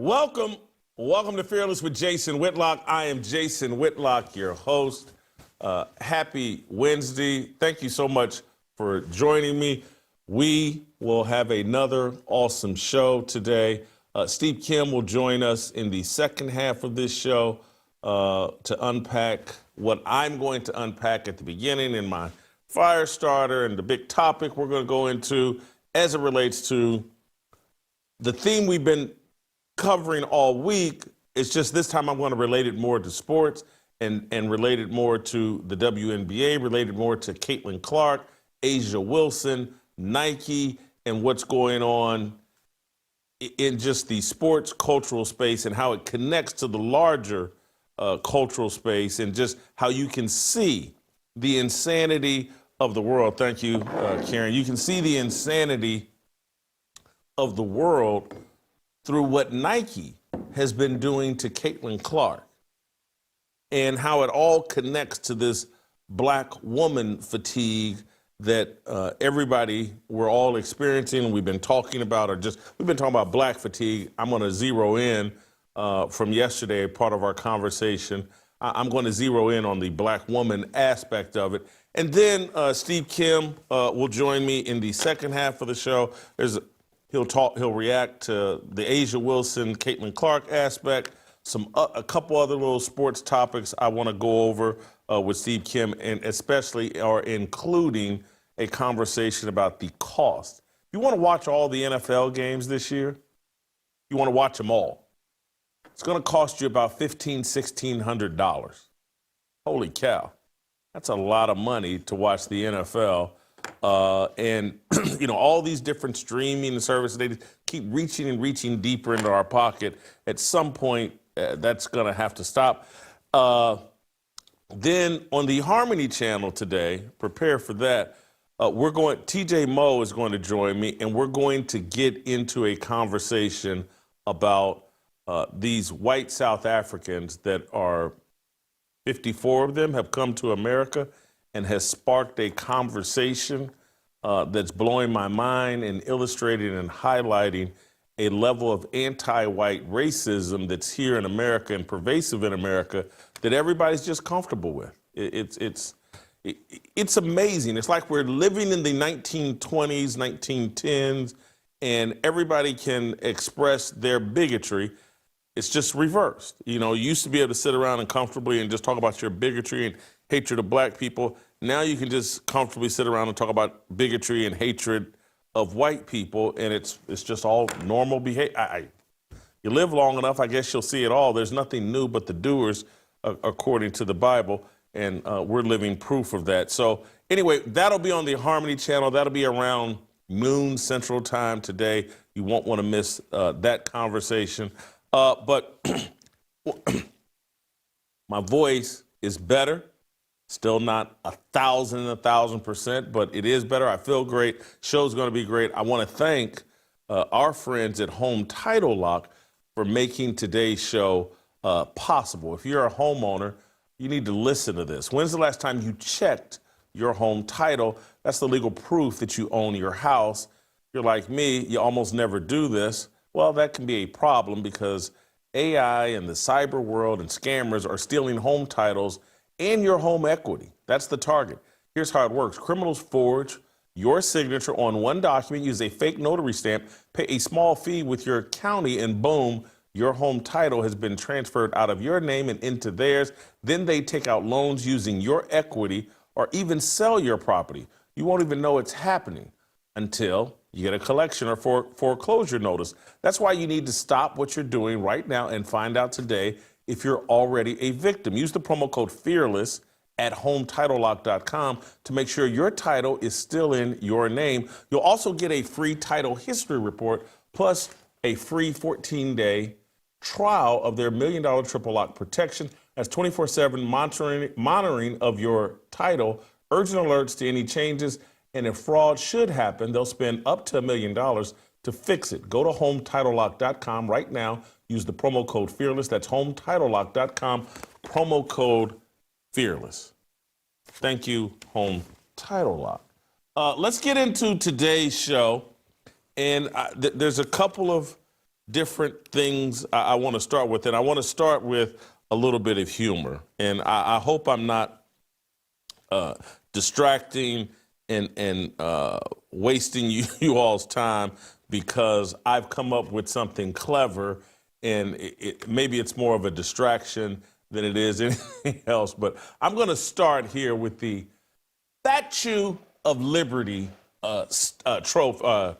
Welcome to Fearless with Jason Whitlock. I am Jason Whitlock, your host. Happy Wednesday. Thank you so much for joining me. We will have another awesome show today. Steve Kim will join us in the second half of this show to unpack what I'm going to unpack at the beginning in my fire starter and the big topic we're going to go into as it relates to the theme we've been covering all week. It's just this time I'm going to relate it more to sports and relate it more to the WNBA, relate it more to Caitlin Clark, A'ja Wilson, Nike, and what's going on in just the sports cultural space and how it connects to the larger cultural space and just how you can see the insanity of the world. Thank you, Karen. You can see the insanity of the world through what Nike has been doing to Caitlin Clark and how it all connects to this black woman fatigue that we're all experiencing. We've been talking about, we've been talking about black fatigue. I'm going to zero in from yesterday, part of our conversation. I'm going to zero in on the black woman aspect of it. And then Steve Kim will join me in the second half of the show. He'll react to the A'ja Wilson, Caitlin Clark aspect, a couple other little sports topics I want to go over with Steve Kim, and especially or including a conversation about the cost. If you want to watch all the NFL games this year, you want to watch them all, it's going to cost you about $1,600. Holy cow. That's a lot of money to watch the NFL. And, all these different streaming services, they keep reaching and reaching deeper into our pocket. At some point, that's going to have to stop. Then on the Harmony channel today, prepare for that, T.J. Moe is going to join me, and we're going to get into a conversation about these white South Africans that are 54 of them have come to America and has sparked a conversation that's blowing my mind and illustrating and highlighting a level of anti-white racism that's here in America and pervasive in America that everybody's just comfortable with. It's amazing. It's like we're living in the 1920s, 1910s, and everybody can express their bigotry. It's just reversed. You used to be able to sit around and comfortably and just talk about your bigotry and hatred of black people. Now you can just comfortably sit around and talk about bigotry and hatred of white people, and it's just all normal behavior. You live long enough, I guess you'll see it all. There's nothing new but the doers, according to the Bible, and we're living proof of that. So anyway, that'll be on the Harmony channel. That'll be around noon Central Time today. You won't want to miss that conversation. But my voice is better. Still not 1,000%, but it is better. I feel great. Show's going to be great. I want to thank our friends at Home Title Lock for making today's show possible. If you're a homeowner, you need to listen to this. When's the last time you checked your home title? That's the legal proof that you own your house. You're like me, you almost never do this. Well, that can be a problem because AI and the cyber world and scammers are stealing home titles and your home equity. That's the target. Here's how it works. Criminals forge your signature on one document, use a fake notary stamp, pay a small fee with your county, and boom, your home title has been transferred out of your name and into theirs. Then they take out loans using your equity or even sell your property. You won't even know it's happening until you get a collection or foreclosure notice. That's why you need to stop what you're doing right now and find out today if you're already a victim. Use the promo code FEARLESS at HomeTitleLock.com to make sure your title is still in your name. You'll also get a free title history report plus a free 14-day trial of their $1 Million Triple Lock protection. That's 24/7 monitoring of your title, urgent alerts to any changes, and if fraud should happen, they'll spend up to $1 million to fix it. Go to HomeTitleLock.com right now. Use the promo code FEARLESS. That's HomeTitleLock.com, promo code FEARLESS. Thank you, Home Title Lock. Let's get into today's show. And there's a couple of different things I want to start with. And I want to start with a little bit of humor. And I hope I'm not distracting and wasting you all's time, because I've come up with something clever, and maybe it's more of a distraction than it is anything else. But I'm going to start here with the Statue of Liberty trophy,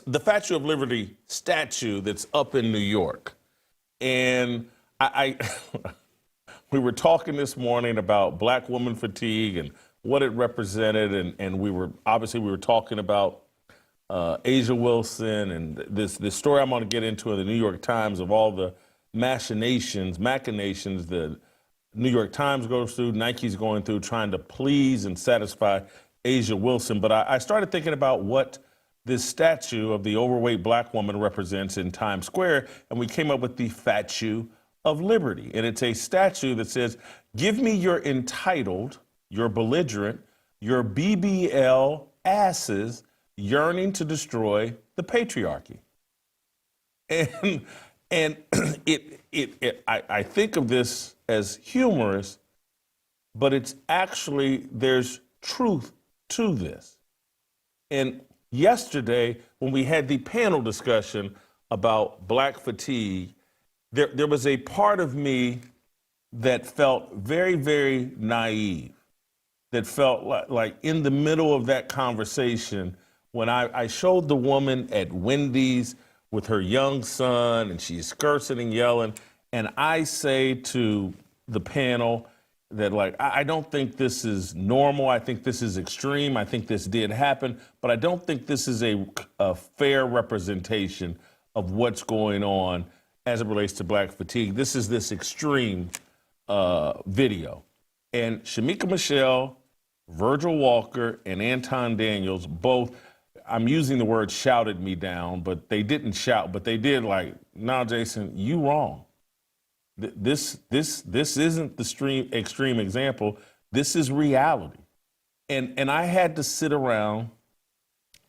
the Statue of Liberty statue that's up in New York. And we were talking this morning about black woman fatigue and what it represented, and we were talking about Asia Wilson and this story I'm going to get into in the New York Times of all the machinations the New York Times goes through, Nike's going through, trying to please and satisfy Asia Wilson. But I started thinking about what this statue of the overweight black woman represents in Times Square, and we came up with the Statue of Liberty. And it's a statue that says, give me your entitled, your belligerent, your BBL asses yearning to destroy the patriarchy. And I think of this as humorous, but it's actually, there's truth to this. And yesterday, when we had the panel discussion about black fatigue, there was a part of me that felt very, very naive, that felt like in the middle of that conversation, when I showed the woman at Wendy's with her young son, and she's cursing and yelling, and I say to the panel that, like, I don't think this is normal. I think this is extreme. I think this did happen, but I don't think this is a fair representation of what's going on as it relates to black fatigue. This is this extreme video. And Shamika Michelle, Virgil Walker, and Anton Daniels both, I'm using the word shouted me down, but they didn't shout, but they did like, nah, Jason, you wrong. This isn't the extreme example. This is reality. And I had to sit around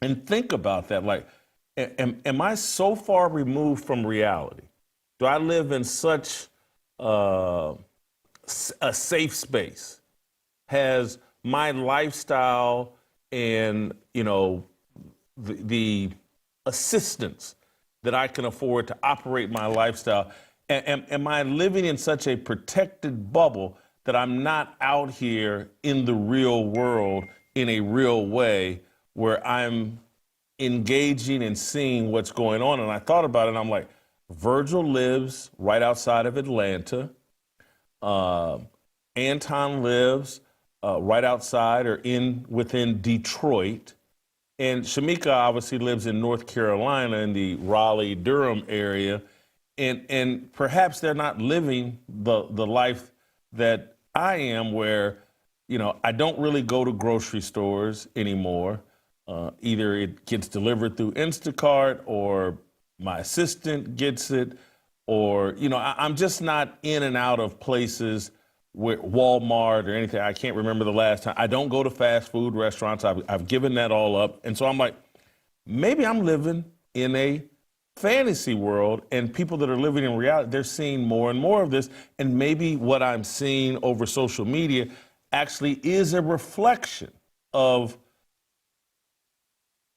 and think about that. Like, am I so far removed from reality? Do I live in such a safe space? Has my lifestyle and, the assistance that I can afford to operate my lifestyle, am I living in such a protected bubble that I'm not out here in the real world in a real way where I'm engaging and seeing what's going on? And I thought about it, and I'm like, Virgil lives right outside of Atlanta. Anton lives right outside or within Detroit. And Shamika obviously lives in North Carolina in the Raleigh-Durham area. And perhaps they're not living the life that I am, where, I don't really go to grocery stores anymore. Either it gets delivered through Instacart, or my assistant gets it, or, I'm just not in and out of places where Walmart or anything. I can't remember the last time. I don't go to fast food restaurants. I've given that all up. And so I'm like, maybe I'm living in a fantasy world, and people that are living in reality, they're seeing more and more of this. And maybe what I'm seeing over social media actually is a reflection of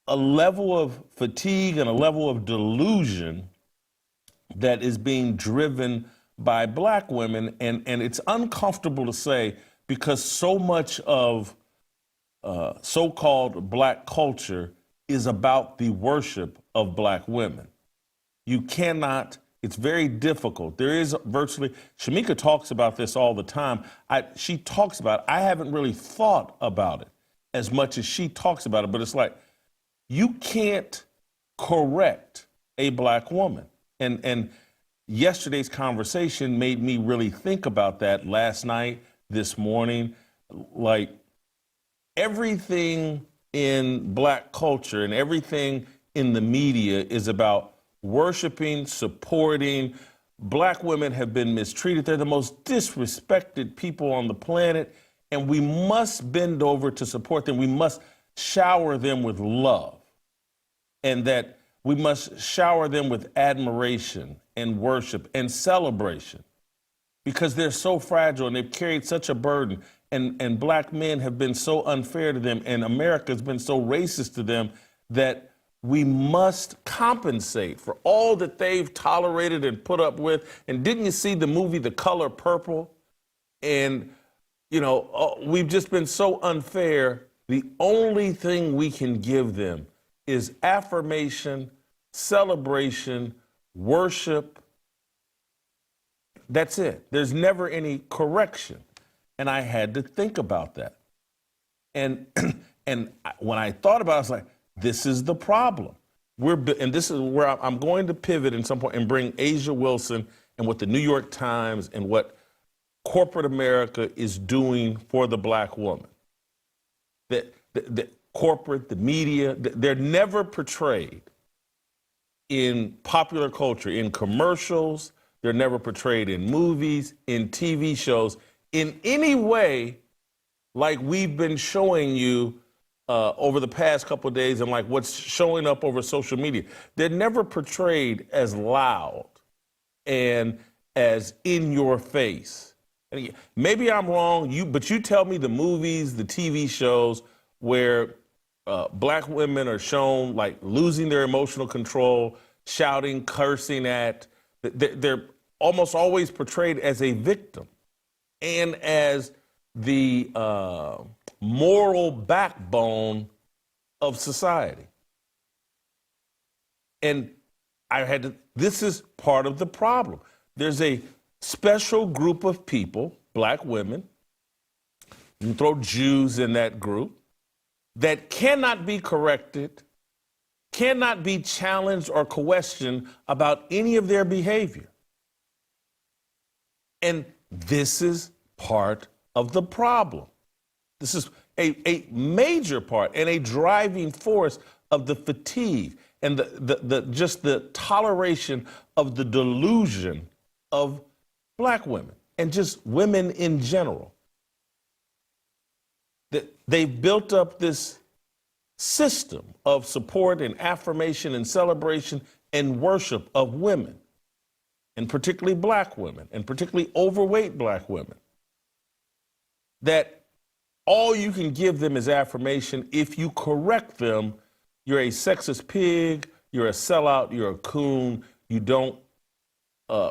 a level of fatigue and a level of delusion that is being driven by black women. And it's uncomfortable to say, because so much of so-called black culture is about the worship of black women. You cannot, it's very difficult. There is virtually, Shamika talks about this all the time. She talks about it. I haven't really thought about it as much as she talks about it, but it's like, you can't correct a black woman. And yesterday's conversation made me really think about that last night, this morning. Like, everything in black culture and everything in the media is about worshiping, supporting. Black women have been mistreated. They're the most disrespected people on the planet, and we must bend over to support them. We must shower them with love. And that We must shower them with admiration and worship and celebration because they're so fragile and they've carried such a burden. And black men have been so unfair to them, and America has been so racist to them that we must compensate for all that they've tolerated and put up with. And didn't you see the movie The Color Purple? And, we've just been so unfair. The only thing we can give them is affirmation, celebration, worship. That's it. There's never any correction. And I had to think about that. And when I thought about it, I was like, this is the problem. And this is where I'm going to pivot at some point and bring Asia Wilson and what the New York Times and what corporate America is doing for the black woman. The corporate, the media, they're never portrayed in popular culture, in commercials. They're never portrayed in movies, in TV shows, in any way like we've been showing you over the past couple of days and like what's showing up over social media. They're never portrayed as loud and as in your face. And maybe I'm wrong, but you tell me the movies, the TV shows where black women are shown like losing their emotional control, shouting, cursing at, they're almost always portrayed as a victim and as the moral backbone of society. And this is part of the problem. There's a special group of people, black women, you can throw Jews in that group, that cannot be corrected, cannot be challenged or questioned about any of their behavior. And this is part of the problem. This is a major part and a driving force of the fatigue and just the toleration of the delusion of black women and just women in general. That they've built up this system of support and affirmation and celebration and worship of women, and particularly black women, and particularly overweight black women, that all you can give them is affirmation. If you correct them, you're a sexist pig, you're a sellout, you're a coon, you don't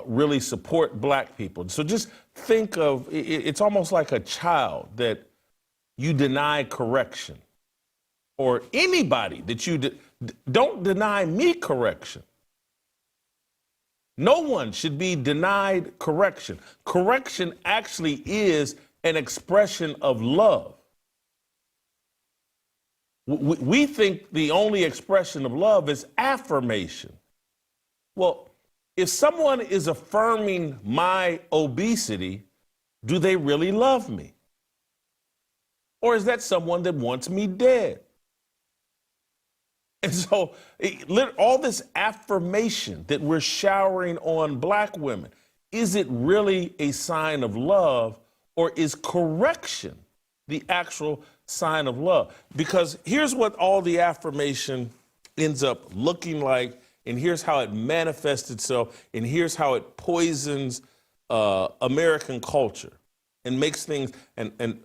really support black people. So just think of, it's almost like a child that you deny correction, or anybody that you don't deny me correction. No one should be denied correction. Correction actually is an expression of love. We think the only expression of love is affirmation. Well, if someone is affirming my obesity, do they really love me? Or is that someone that wants me dead? And so all this affirmation that we're showering on black women, is it really a sign of love, or is correction the actual sign of love? Because here's what all the affirmation ends up looking like, and here's how it manifests itself, and here's how it poisons American culture and makes things, and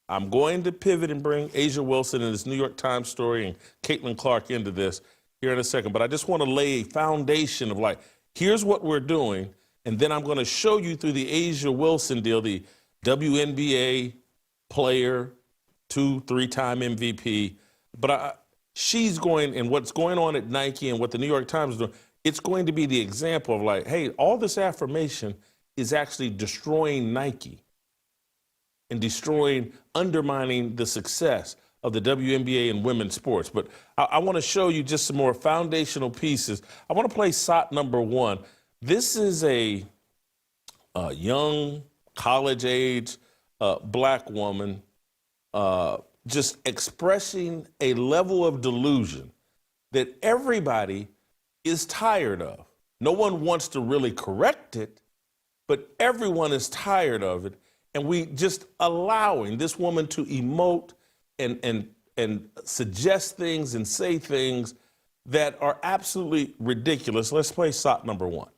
I'm going to pivot and bring Asia Wilson and this New York Times story and Caitlin Clark into this here in a second, but I just want to lay a foundation of like, here's what we're doing, and then I'm going to show you through the Asia Wilson deal, the WNBA player, 2-3-time MVP, but she's going, and what's going on at Nike and what the New York Times is doing, it's going to be the example of like, hey, all this affirmation is actually destroying Nike and undermining the success of the WNBA and women's sports. But I want to show you just some more foundational pieces. I want to play SOT number 1. This is a young, college-age black woman just expressing a level of delusion that everybody is tired of. No one wants to really correct it, but everyone is tired of it. And we just allowing this woman to emote and suggest things and say things that are absolutely ridiculous. Let's play SOT number one.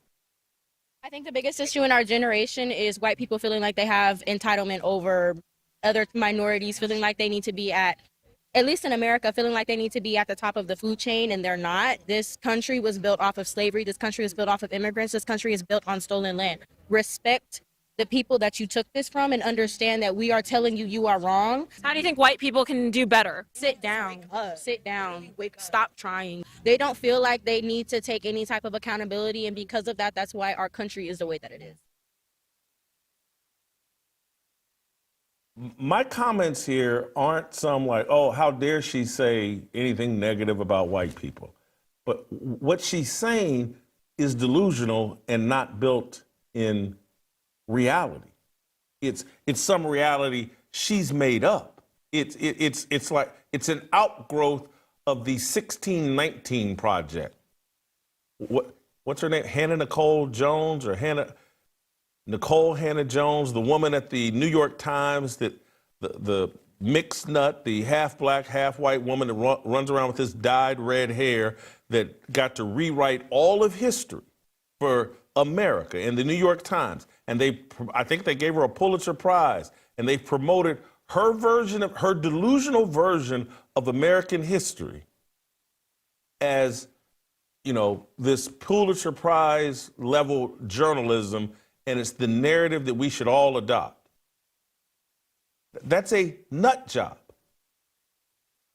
I think the biggest issue in our generation is white people feeling like they have entitlement over other minorities, feeling like they need to be at least in America, feeling like they need to be at the top of the food chain, and they're not. This country was built off of slavery. This country is built off of immigrants. This country is built on stolen land. Respect the people that you took this from and understand that we are telling you you are wrong. How do you think white people can do better? Sit down. Stop trying. They don't feel like they need to take any type of accountability, and because of that, that's why our country is the way that it is. My comments here aren't some like, oh, how dare she say anything negative about white people? But what she's saying is delusional and not built in reality. It's some reality she's made up. It's like it's an outgrowth of the 1619 project. What's her name? Hannah Nicole Jones or Nicole Hannah Jones, the woman at the New York Times, that the mixed nut, the half black, half white woman that runs around with this dyed red hair that got to rewrite all of history for America in the New York Times. And I think they gave her a Pulitzer Prize, and they promoted her delusional version of American history as, this Pulitzer Prize level journalism, and it's the narrative that we should all adopt. That's a nut job.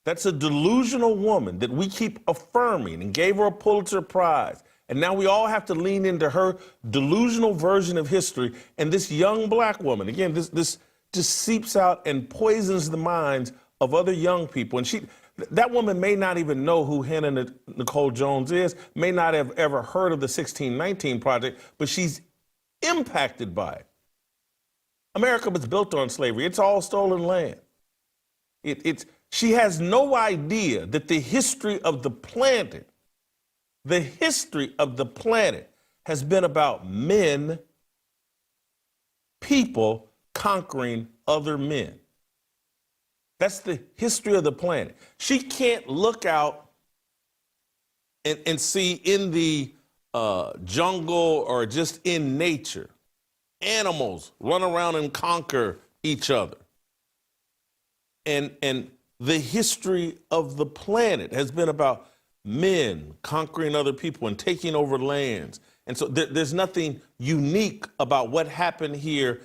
That's a delusional woman that we keep affirming and gave her a Pulitzer Prize. And now we all have to lean into her delusional version of history. And this young black woman, again, this just seeps out and poisons the minds of other young people. And that woman may not even know who Hannah Nicole Jones is, may not have ever heard of the 1619 Project, but she's impacted by it. America was built on slavery. It's all stolen land. She has no idea that the history of the planet has been about men, people conquering other men. That's the history of the planet. She can't look out and see in the jungle or just in nature animals run around and conquer each other. And the history of the planet has been about men conquering other people and taking over lands. And so there's nothing unique about what happened here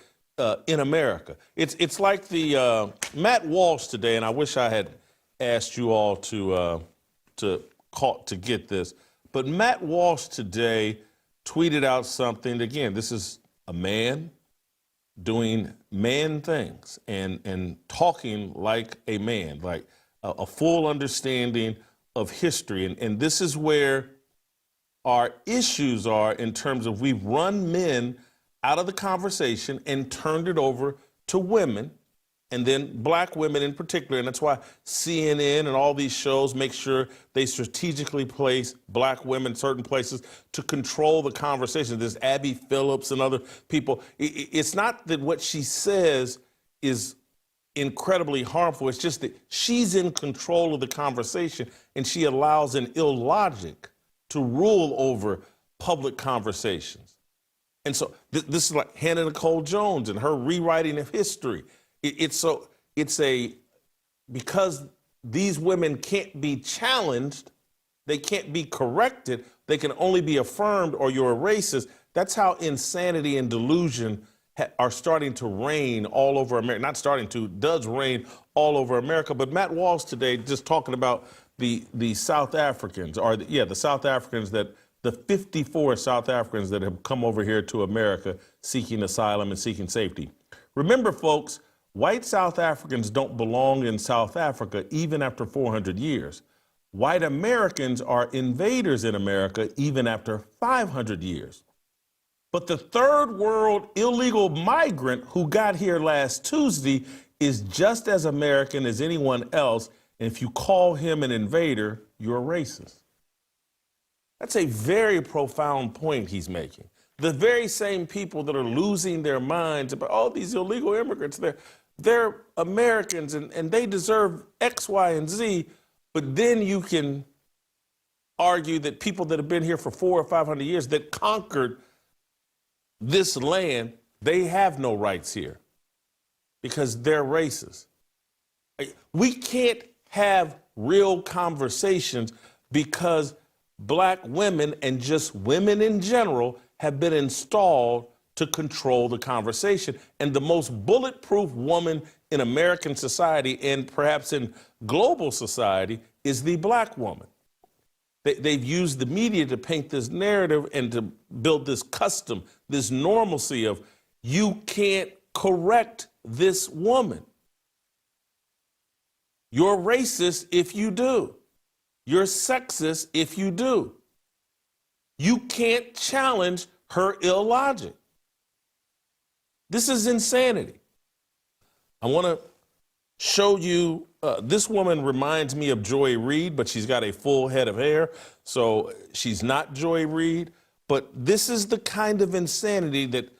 in America. It's like the Matt Walsh today, and I wish I had asked you all to get this, but Matt Walsh today tweeted out something. Again, this is a man doing man things and talking like a man, like a full understanding of history. And this is where our issues are in terms of we've run men out of the conversation and turned it over to women, and then black women in particular. And that's why CNN and all these shows make sure they strategically place black women in certain places to control the conversation. There's Abby Phillips and other people. It's not that what she says is incredibly harmful. It's just that she's in control of the conversation, and she allows an illogic to rule over public conversations. And so this is like Hannah Nicole Jones and her rewriting of history. Because these women can't be challenged, they can't be corrected, they can only be affirmed or you're a racist. That's how insanity and delusion are starting to reign all over America. Not starting to, does reign all over America. But Matt Walsh today just talking about the South Africans, the South Africans the 54 South Africans that have come over here to America seeking asylum and seeking safety. Remember, folks, white South Africans don't belong in South Africa even after 400 years. White Americans are invaders in America even after 500 years. But the third world illegal migrant who got here last Tuesday is just as American as anyone else. And if you call him an invader, you're a racist. That's a very profound point he's making. The very same people that are losing their minds about all these illegal immigrants, they're Americans and they deserve X, Y, and Z, but then you can argue that people that have been here for 400 or 500 years that conquered this land, they have no rights here because they're racist. We can't have real conversations because black women and just women in general have been installed to control the conversation. And the most bulletproof woman in American society and perhaps in global society is the black woman. They've used the media to paint this narrative and to build this custom, this normalcy of you can't correct this woman. You're racist if you do. You're sexist if you do. You can't challenge her illogic. This is insanity. I want to show you, this woman reminds me of Joy Reid, but she's got a full head of hair, so she's not Joy Reid. But this is the kind of insanity that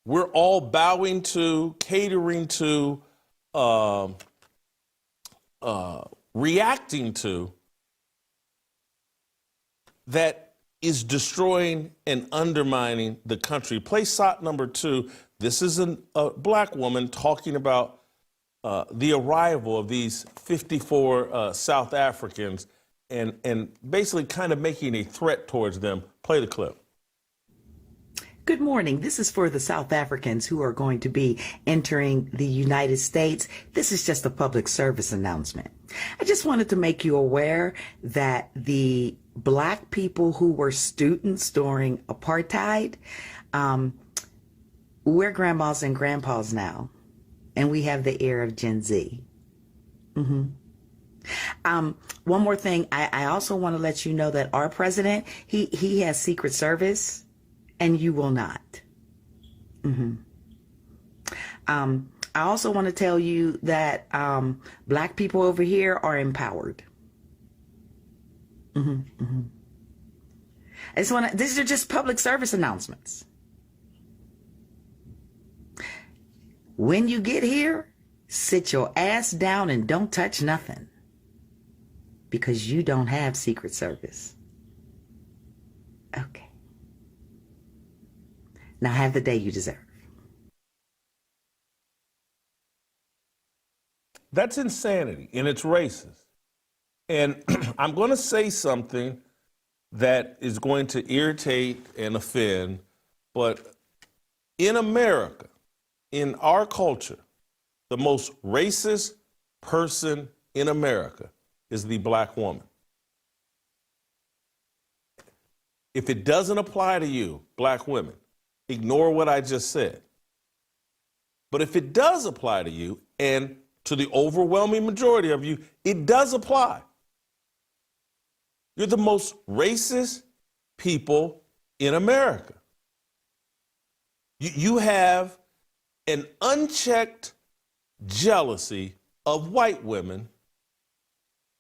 we're all bowing to, catering to, reacting to, that is destroying and undermining the country. Play shot number 2. This is a black woman talking about the arrival of these 54 South Africans and basically kind of making a threat towards them. Play the clip. Good morning. This is for the South Africans who are going to be entering the United States. This is just a public service announcement. I just wanted to make you aware that the black people who were students during apartheid, we're grandmas and grandpas now, and we have the ear of Gen Z. One more thing, I also want to let you know that our president, he has Secret Service, and you will not. I also want to tell you that black people over here are empowered. These are just public service announcements. When you get here, sit your ass down and don't touch nothing, because you don't have Secret Service. Okay. Now have the day you deserve. That's insanity, and it's racist. And I'm going to say something that is going to irritate and offend, but in America, in our culture, the most racist person in America is the black woman. If it doesn't apply to you, black women, ignore what I just said. But if it does apply to you, and to the overwhelming majority of you, it does apply. You're the most racist people in America. You have an unchecked jealousy of white women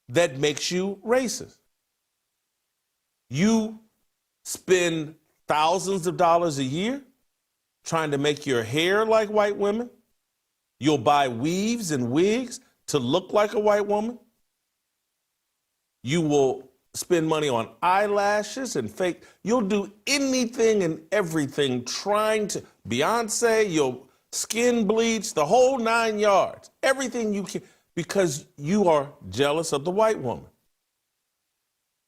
that makes you racist. You spend thousands of dollars a year trying to make your hair like white women. You'll buy weaves and wigs to look like a white woman. You will spend money on eyelashes and fake. You'll do anything and everything trying to, Beyonce, you'll skin bleach, the whole 9 yards, everything you can, because you are jealous of the white woman.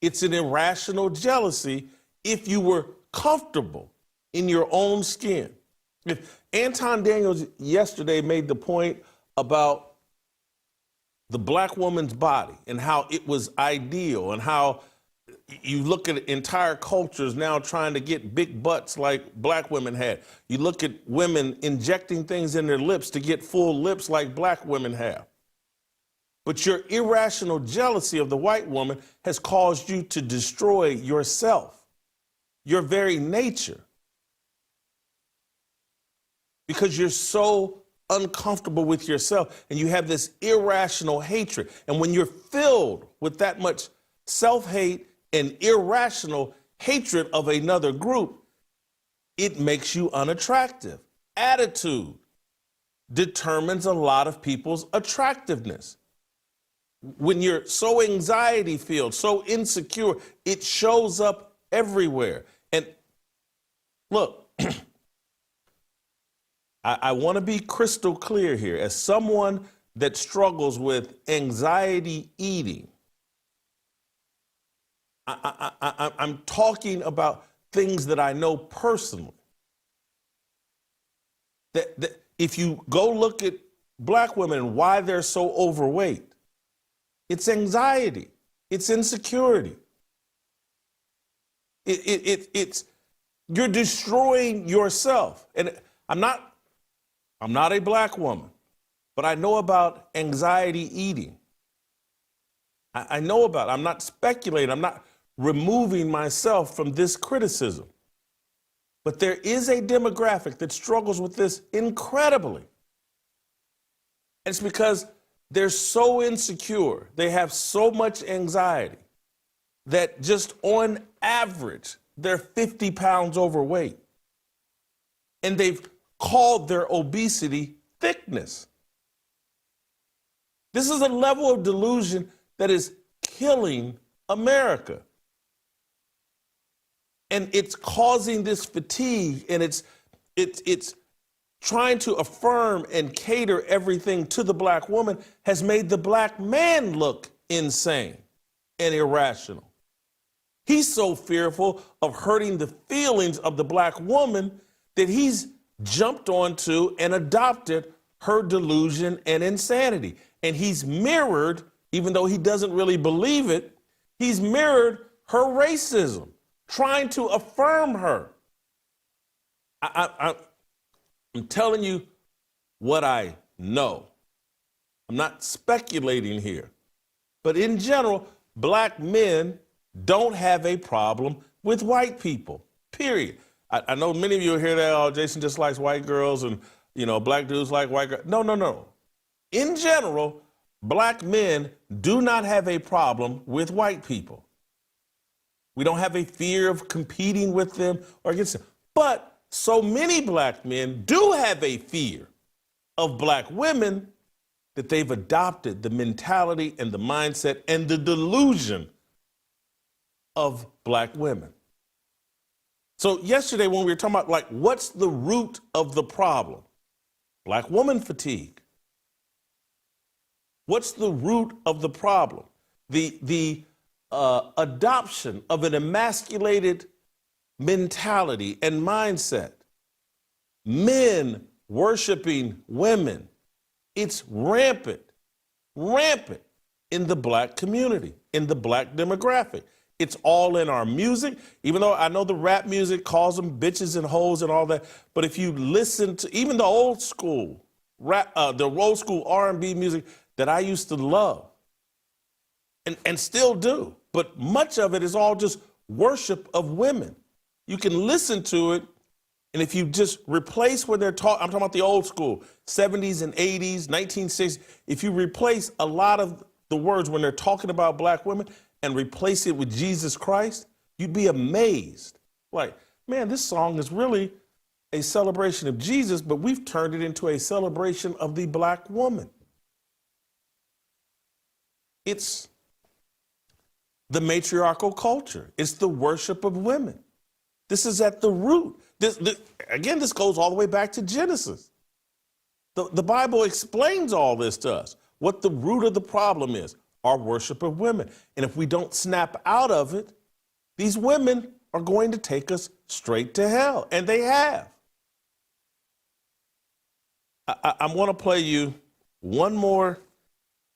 It's an irrational jealousy if you were comfortable in your own skin. If Anton Daniels yesterday made the point about the black woman's body and how it was ideal and how you look at entire cultures now trying to get big butts like black women had. You look at women injecting things in their lips to get full lips like black women have. But your irrational jealousy of the white woman has caused you to destroy yourself, your very nature, because you're so uncomfortable with yourself and you have this irrational hatred. And when you're filled with that much self-hate and irrational hatred of another group, it makes you unattractive. Attitude determines a lot of people's attractiveness. When you're so anxiety filled, so insecure, it shows up everywhere. And look, I want to be crystal clear here. As someone that struggles with anxiety eating, I'm talking about things that I know personally. That if you go look at black women and why they're so overweight, it's anxiety, it's insecurity. It's you're destroying yourself. And I'm not a black woman, but I know about anxiety eating. I know about it. I'm not speculating. I'm not removing myself from this criticism. But there is a demographic that struggles with this incredibly. And it's because they're so insecure, they have so much anxiety that just on average, they're 50 pounds overweight. And they've called their obesity thickness. This is a level of delusion that is killing America. And it's causing this fatigue, and it's trying to affirm and cater everything to the black woman has made the black man look insane and irrational. He's so fearful of hurting the feelings of the black woman that he's jumped onto and adopted her delusion and insanity. And he's mirrored, even though he doesn't really believe it, he's mirrored her racism, trying to affirm her. I'm telling you what I know. I'm not speculating here. But in general, black men don't have a problem with white people, period. I know many of you hear that, oh, Jason just likes white girls and, black dudes like white girls. No. In general, black men do not have a problem with white people. We don't have a fear of competing with them or against them. But so many black men do have a fear of black women that they've adopted the mentality and the mindset and the delusion of black women. So yesterday when we were talking about what's the root of the problem? Black woman fatigue. What's the root of the problem? The adoption of an emasculated mentality and mindset. Men worshiping women. It's rampant in the black community, in the black demographic. It's all in our music, even though I know the rap music calls them bitches and hoes and all that. But if you listen to even the old school rap, the old school R&B music that I used to love and still do, but much of it is all just worship of women. You can listen to it, and if you just replace when they're talking, I'm talking about the old school, 70s and 80s, 1960s, if you replace a lot of the words when they're talking about black women and replace it with Jesus Christ, you'd be amazed. Man, this song is really a celebration of Jesus, but we've turned it into a celebration of the black woman. It's the matriarchal culture. It's the worship of women. This is at the root. This goes all the way back to Genesis. The Bible explains all this to us, what the root of the problem is, our worship of women. And if we don't snap out of it, these women are going to take us straight to hell, and they have. I want to play you one more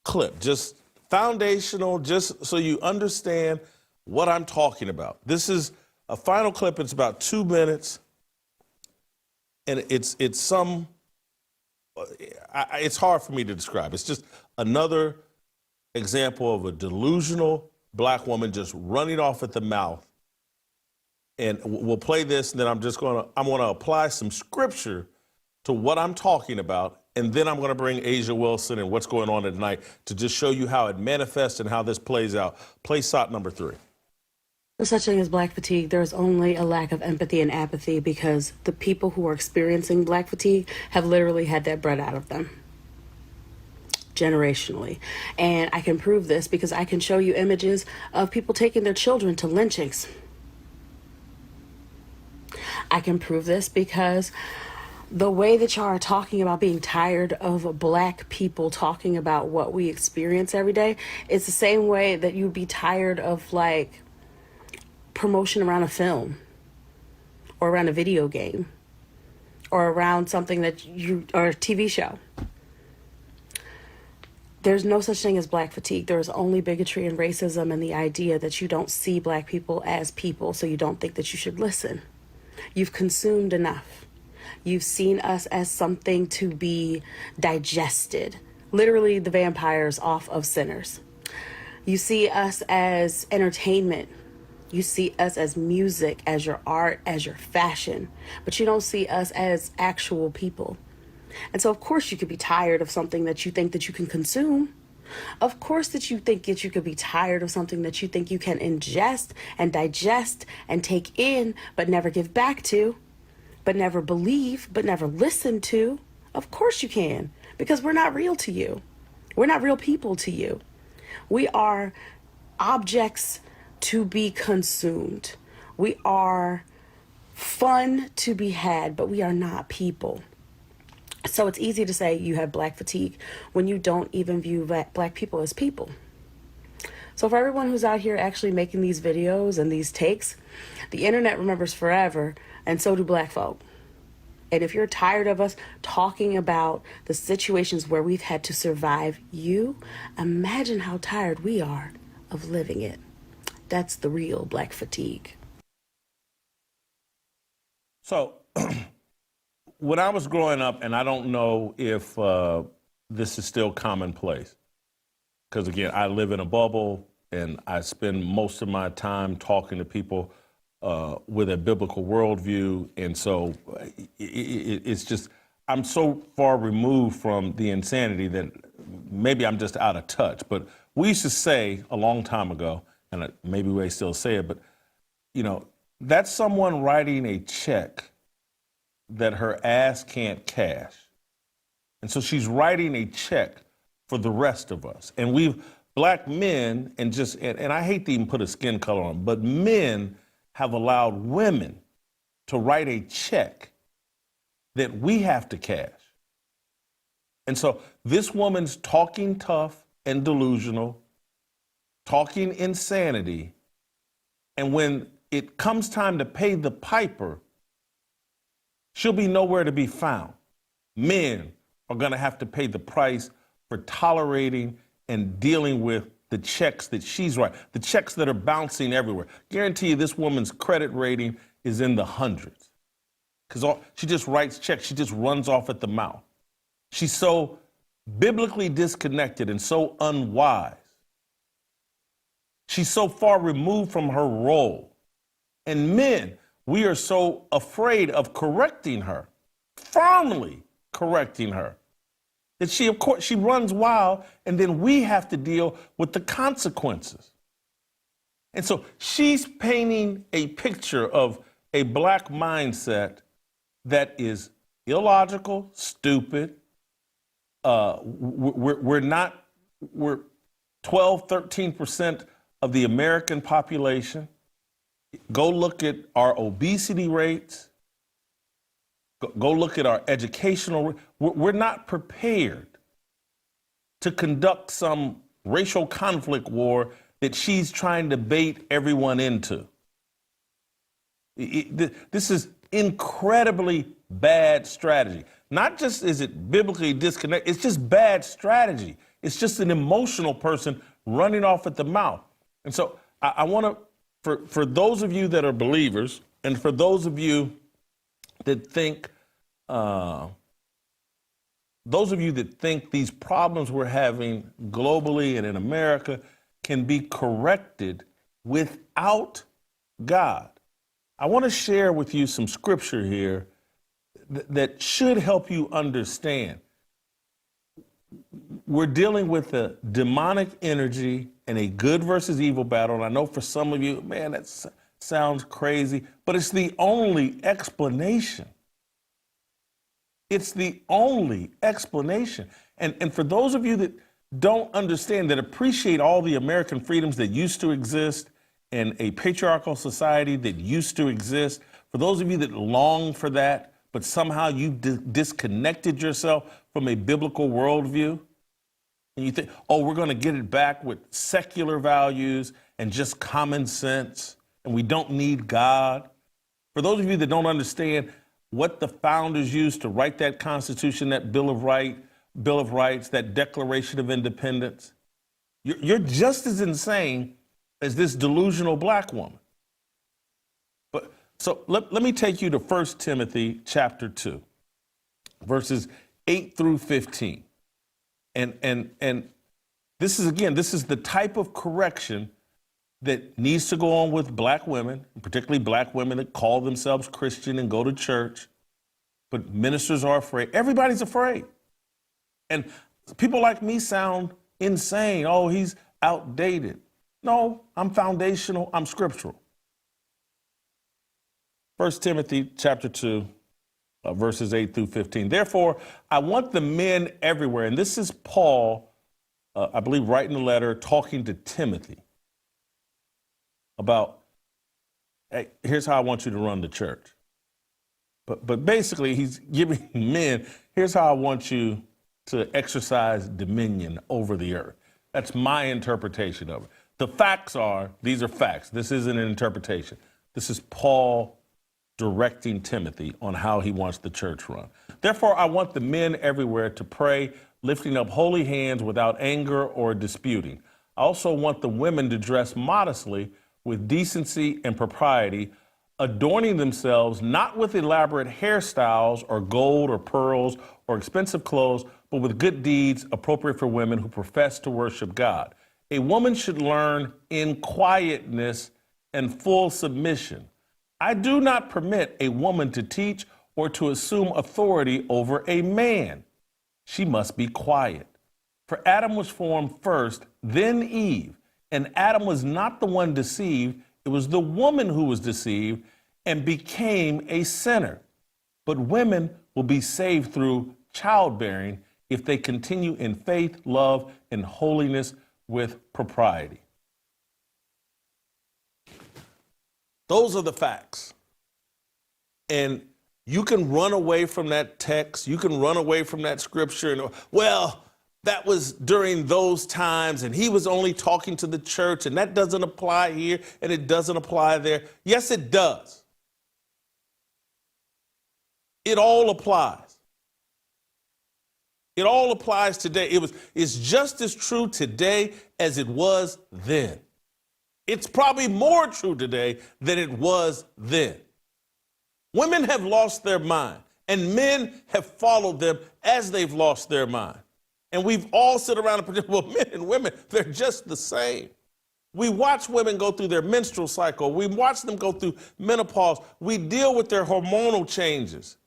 clip, just foundational, just so you understand what I'm talking about. This is a final clip. It's about 2 minutes, and it's hard for me to describe. It's just another example of a delusional black woman just running off at the mouth. And we'll play this, and then I'm going to apply some scripture to what I'm talking about, and then I'm going to bring Asia Wilson and what's going on tonight to just show you how it manifests and how this plays out. Play shot number 3. There's such thing as black fatigue. There's only a lack of empathy and apathy because the people who are experiencing black fatigue have literally had that bred out of them. generationally. And I can prove this because I can show you images of people taking their children to lynchings. I can prove this because the way that y'all are talking about being tired of black people talking about what we experience every day, it's the same way that you'd be tired of like promotion around a film or around a video game or around something that or a TV show. There's no such thing as black fatigue. There is only bigotry and racism and the idea that you don't see black people as people, so you don't think that you should listen. You've consumed enough. You've seen us as something to be digested. Literally the vampires off of Sinners. You see us as entertainment. You see us as music, as your art, as your fashion. But you don't see us as actual people. And so of course you could be tired of something that you think that you can consume. Of course that you think that you could be tired of something that you think you can ingest and digest and take in, but never give back to, but never believe, but never listen to. Of course you can, because we're not real to you. We're not real people to you. We are objects to be consumed. We are fun to be had, but we are not people. So it's easy to say you have black fatigue when you don't even view black people as people. So for everyone who's out here actually making these videos and these takes, the internet remembers forever, and so do black folk. And if you're tired of us talking about the situations where we've had to survive you, imagine how tired we are of living it. That's the real black fatigue. So when I was growing up, and I don't know if this is still commonplace, because again, I live in a bubble and I spend most of my time talking to people with a biblical worldview. And so it's just, I'm so far removed from the insanity that maybe I'm just out of touch. But we used to say a long time ago, and maybe we still say it, but you know, that's someone writing a check that her ass can't cash. And so she's writing a check for the rest of us. And we've, black men, and I hate to even put a skin color on, but men have allowed women to write a check that we have to cash. And so this woman's talking tough and delusional, talking insanity, and when it comes time to pay the piper, she'll be nowhere to be found. Men are going to have to pay the price for tolerating and dealing with the checks that she's writing, the checks that are bouncing everywhere. Guarantee you this woman's credit rating is in the hundreds, because she just writes checks. She just runs off at the mouth. She's so biblically disconnected and so unwise. She's so far removed from her role. And men, we are so afraid of correcting her, firmly correcting her, that she, of course, she runs wild, and then we have to deal with the consequences. And so she's painting a picture of a black mindset that is illogical, stupid. We're 12, 13% of the American population. Go look at our obesity rates. Go look at our educational. We're not prepared to conduct some racial conflict war that she's trying to bait everyone into. This is incredibly bad strategy. Not just is it biblically disconnected, it's just bad strategy. It's just an emotional person running off at the mouth. And so I want to, for those of you that are believers, and for those of you that think, these problems we're having globally and in America can be corrected without God, I want to share with you some scripture here that should help you understand. We're dealing with a demonic energy and a good versus evil battle. And I know for some of you, man, that sounds crazy, but it's the only explanation. It's the only explanation. And for those of you don't understand, that appreciate all the American freedoms that used to exist in a patriarchal society that used to exist, for those of you that long for that, but somehow you've disconnected yourself from a biblical worldview, and you think, oh, we're going to get it back with secular values and just common sense, and we don't need God. For those of you that don't understand what the founders used to write that Constitution, that Bill of Rights, that Declaration of Independence, you're just as insane as this delusional black woman. But so let me take you to 1 Timothy chapter 2, verses 8 through 15. And this is the type of correction that needs to go on with black women, particularly black women that call themselves Christian and go to church, but ministers are afraid. Everybody's afraid. And people like me sound insane. Oh, he's outdated. No, I'm foundational. I'm scriptural. 1 Timothy chapter 2, verses 8 through 15. Therefore, I want the men everywhere, and this is Paul, I believe, writing a letter talking to Timothy about, hey, here's how I want you to run the church. But basically, he's giving men, here's how I want you to exercise dominion over the earth. That's my interpretation of it. The facts are, these are facts. This isn't an interpretation. This is Paul directing Timothy on how he wants the church run. Therefore, I want the men everywhere to pray, lifting up holy hands without anger or disputing. I also want the women to dress modestly with decency and propriety, adorning themselves not with elaborate hairstyles or gold or pearls or expensive clothes, but with good deeds appropriate for women who profess to worship God. A woman should learn in quietness and full submission. I do not permit a woman to teach or to assume authority over a man. She must be quiet. For Adam was formed first, then Eve. And Adam was not the one deceived. It was the woman who was deceived and became a sinner. But women will be saved through childbearing if they continue in faith, love, and holiness with propriety. Those are the facts. And you can run away from that text. You can run away from that scripture. And, well, that was during those times, and he was only talking to the church, and that doesn't apply here, and it doesn't apply there. Yes, it does. It all applies. It all applies today. It's just as true today as it was then. It's probably more true today than it was then. Women have lost their mind, and men have followed them as they've lost their mind. And we've all sit around and pretend, well, men and women, they're just the same. We watch women go through their menstrual cycle. We watch them go through menopause. We deal with their hormonal changes.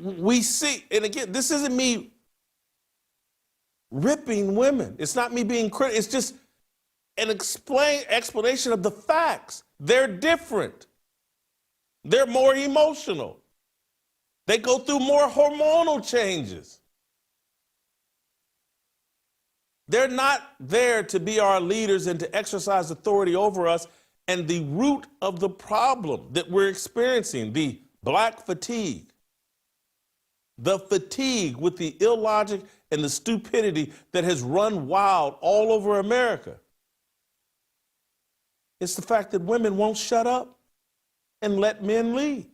We see, and again, this isn't me ripping women. It's not me being critical. It's just an explanation of the facts. They're different. They're more emotional. They go through more hormonal changes. They're not there to be our leaders and to exercise authority over us. And the root of the problem that we're experiencing, the black fatigue, the fatigue with the illogic and the stupidity that has run wild all over America, it's the fact that women won't shut up and let men lead.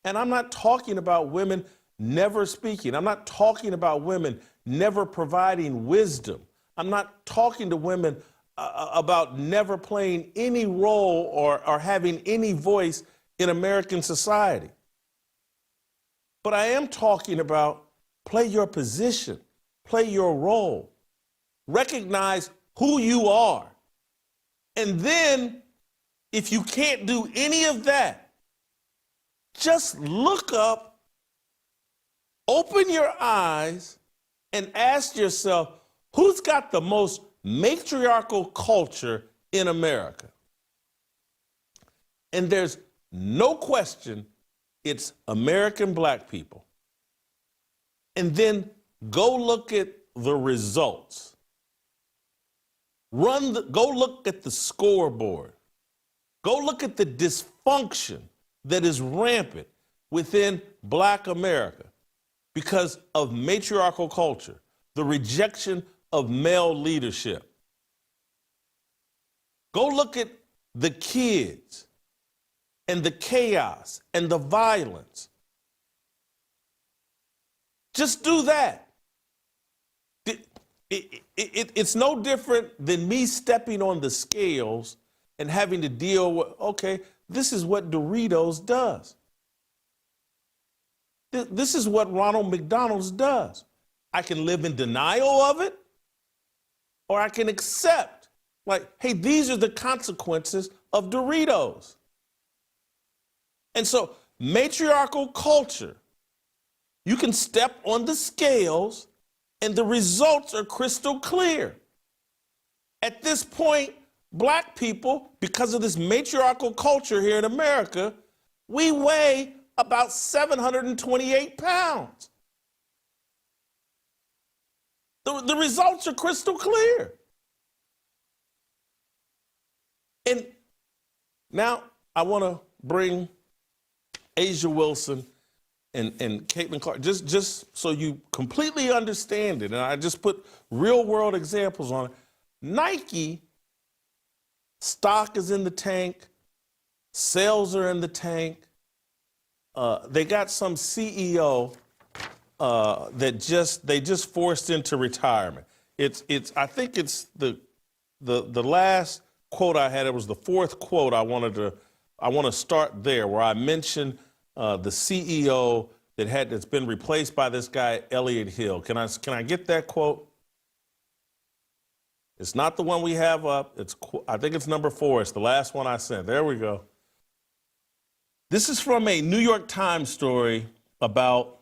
And I'm not talking about women never speaking. I'm not talking about women never providing wisdom. I'm not talking to women about never playing any role or having any voice in American society. But I am talking about play your position, play your role, recognize who you are. And then, if you can't do any of that, just look up, open your eyes, and ask yourself, who's got the most matriarchal culture in America? And there's no question it's American black people. And then Go look at the results. Go look at the scoreboard. Go look at the dysfunction that is rampant within Black America because of matriarchal culture, the rejection of male leadership. Go look at the kids and the chaos and the violence. Just do that. It's no different than me stepping on the scales and having to deal with, okay, this is what Doritos does. This is what Ronald McDonald's does. I can live in denial of it, or I can accept, like, hey, these are the consequences of Doritos. And so, matriarchal culture, you can step on the scales and the results are crystal clear. At this point, Black people, because of this matriarchal culture here in America, we weigh about 728 pounds. The results are crystal clear. And now I want to bring Asia Wilson and Caitlin Clark, just so you completely understand it, and I just put real world examples on it. Nike stock is in the tank, sales are in the tank. They got some CEO that they just forced into retirement. I think it's the last quote I had. It was the fourth quote I want to start there, where I mentioned the CEO that's been replaced by this guy Elliott Hill. Can I get that quote? It's not the one we have up. I think it's number 4. It's the last one I sent. There we go. This is from a New York Times story about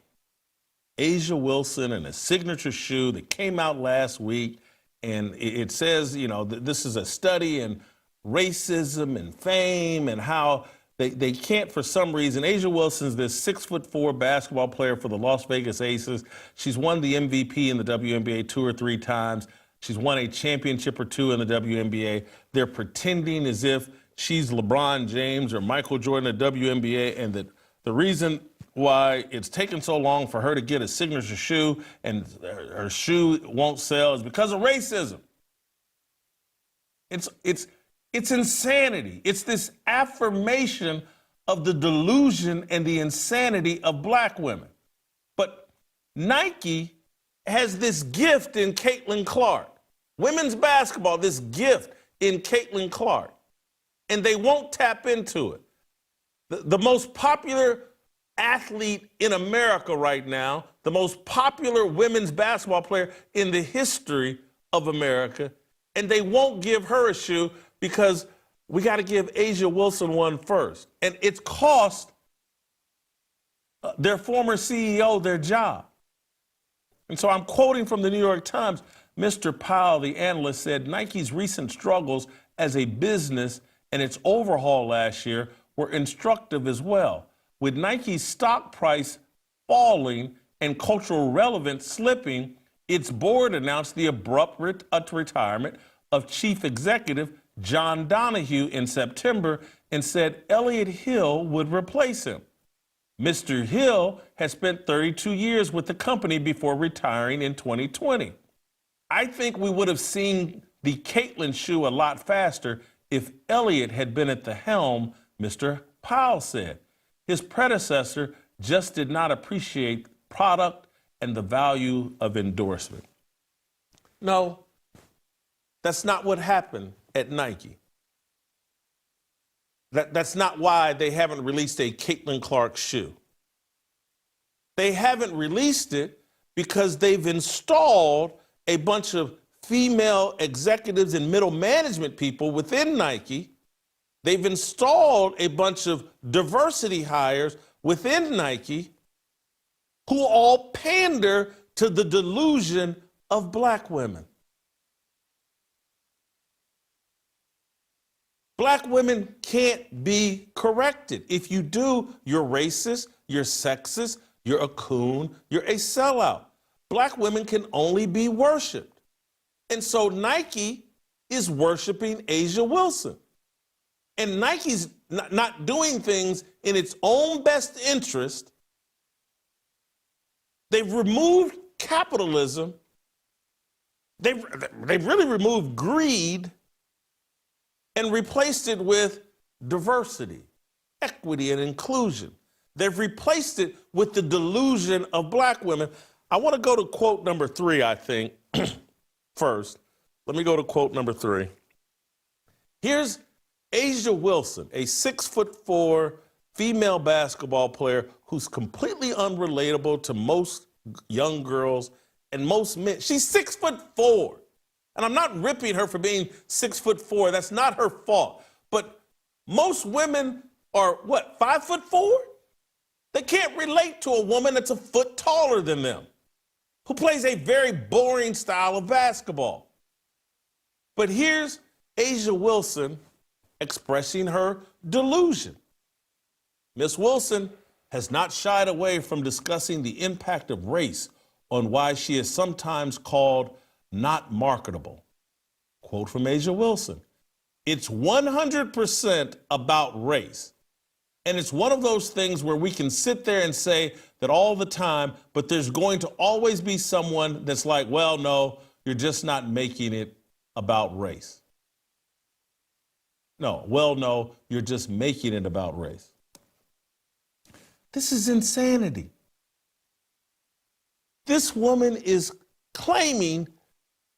Asia Wilson and a signature shoe that came out last week. And it says, this is a study in racism and fame and how they can't, for some reason. Asia Wilson's this 6'4" basketball player for the Las Vegas Aces. She's won the MVP in the WNBA 2 or 3 times. She's won a championship or 2 in the WNBA. They're pretending as if she's LeBron James or Michael Jordan at WNBA, and that the reason why it's taken so long for her to get a signature shoe and her shoe won't sell is because of racism. It's insanity. It's this affirmation of the delusion and the insanity of Black women. But Nike has this gift in Caitlin Clark. Women's basketball, this gift in Caitlin Clark. And they won't tap into it. The most popular athlete in America right now, the most popular women's basketball player in the history of America, and they won't give her a shoe because we got to give Asia Wilson one first. And it's cost their former CEO their job. And so I'm quoting from the New York Times. Mr. Powell, the analyst, said Nike's recent struggles as a business and its overhaul last year were instructive as well. With Nike's stock price falling and cultural relevance slipping, its board announced the abrupt retirement of chief executive John Donahue in September and said Elliott Hill would replace him. Mr. Hill has spent 32 years with the company before retiring in 2020. I think we would have seen the Caitlin shoe a lot faster if Elliott had been at the helm, Mr. Powell said. His predecessor just did not appreciate product and the value of endorsement. No, that's not what happened at Nike. That's not why they haven't released a Caitlin Clark shoe. They haven't released it because they've installed a bunch of female executives and middle management people within Nike. They've installed a bunch of diversity hires within Nike who all pander to the delusion of Black women. Black women can't be corrected. If you do, you're racist, you're sexist, you're a coon, you're a sellout. black women can only be worshiped. And so Nike is worshiping Asia Wilson. And Nike's not doing things in its own best interest. They've removed capitalism. They've really removed greed and replaced it with diversity, equity, and inclusion. They've replaced it with the delusion of black women. I want to go to quote number 3, I think, first. Let me go to quote number 3. Here's Asia Wilson, a 6'4" female basketball player who's completely unrelatable to most young girls and most men. She's 6'4". And I'm not ripping her for being 6'4". That's not her fault. But most women are, what, 5'4"? They can't relate to a woman that's a foot taller than them, who plays a very boring style of basketball. But here's Asia Wilson expressing her delusion. Miss Wilson has not shied away from discussing the impact of race on why she is sometimes called not marketable. Quote from Asia Wilson, "It's 100% about race. And it's one of those things where we can sit there and say that all the time, but there's going to always be someone that's like, well, no, you're just not making it about race. No, well, no, you're just making it about race." This is insanity. This woman is claiming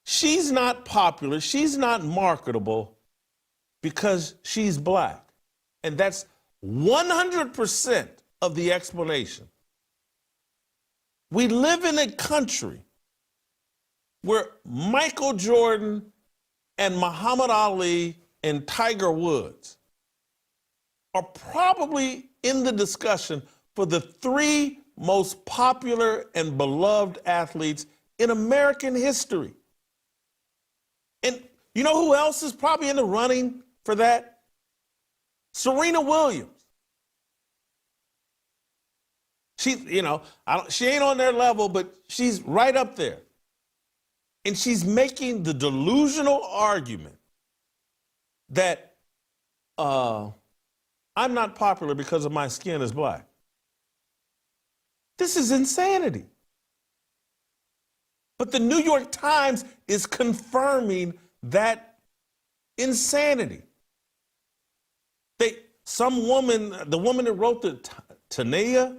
she's not popular, she's not marketable because she's black. And that's 100% of the explanation. We live in a country where Michael Jordan and Muhammad Ali and Tiger Woods are probably in the discussion for the 3 most popular and beloved athletes in American history. And you know who else is probably in the running for that? Serena Williams. She ain't on their level, but she's right up there. And she's making the delusional argument that I'm not popular because of my skin is black. This is insanity. But the New York Times is confirming that insanity. Some woman, the woman that wrote the Tania,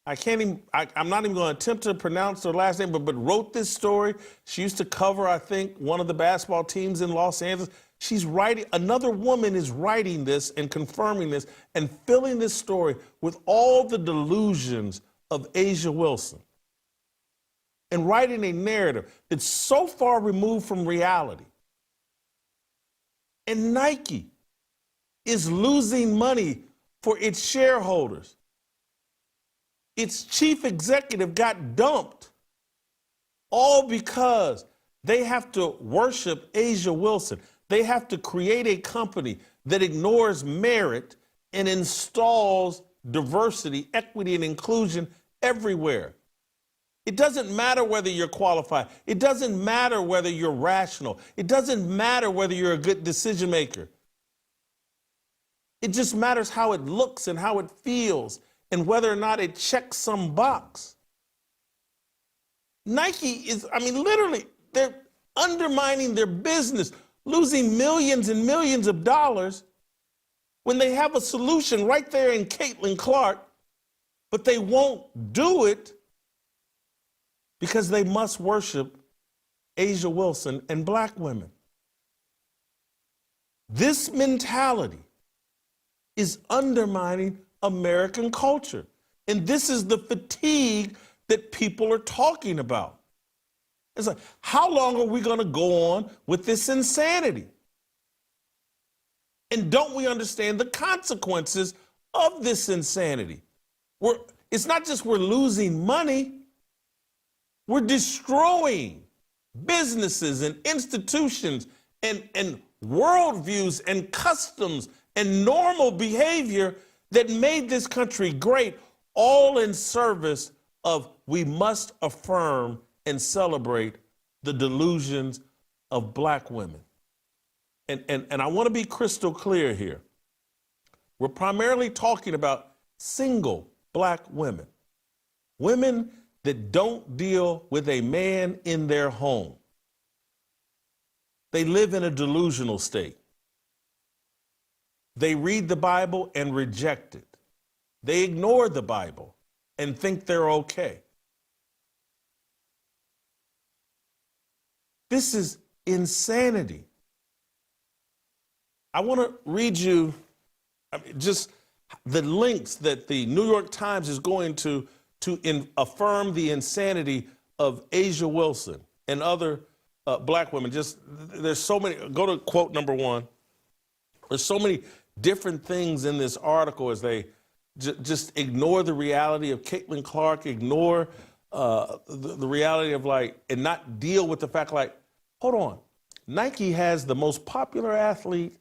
I'm not even going to attempt to pronounce her last name, but wrote this story. She used to cover, I think, one of the basketball teams in Los Angeles. She's writing, another woman is writing this and confirming this and filling this story with all the delusions of Asia Wilson and writing a narrative that's so far removed from reality. And Nike is losing money for its shareholders. Its chief executive got dumped, all because they have to worship Asia Wilson. They have to create a company that ignores merit and installs diversity, equity, and inclusion everywhere. It doesn't matter whether you're qualified. It doesn't matter whether you're rational. It doesn't matter whether you're a good decision maker. It just matters how it looks and how it feels and whether or not it checks some box. Nike is, literally, they're undermining their business, losing millions and millions of dollars when they have a solution right there in Caitlin Clark, but they won't do it because they must worship Asia Wilson and black women. This mentality is undermining American culture. And this is the fatigue that people are talking about. It's like, how long are we going to go on with this insanity? And don't we understand the consequences of this insanity? It's not just we're losing money, we're destroying businesses and institutions and worldviews and customs and normal behavior that made this country great, all in service of we must affirm and celebrate the delusions of black women. And I want to be crystal clear here. We're primarily talking about single black women, women that don't deal with a man in their home. They live in a delusional state. They read the Bible and reject it. They ignore the Bible and think they're okay. This is insanity. I want to read you just the links that the New York Times is going to affirm the insanity of Asia Wilson and other black women. Just there's so many. Go to quote number 1. There's so many different things in this article as they just ignore the reality of Caitlin Clark, ignore the reality of and not deal with the fact hold on, Nike has the most popular athlete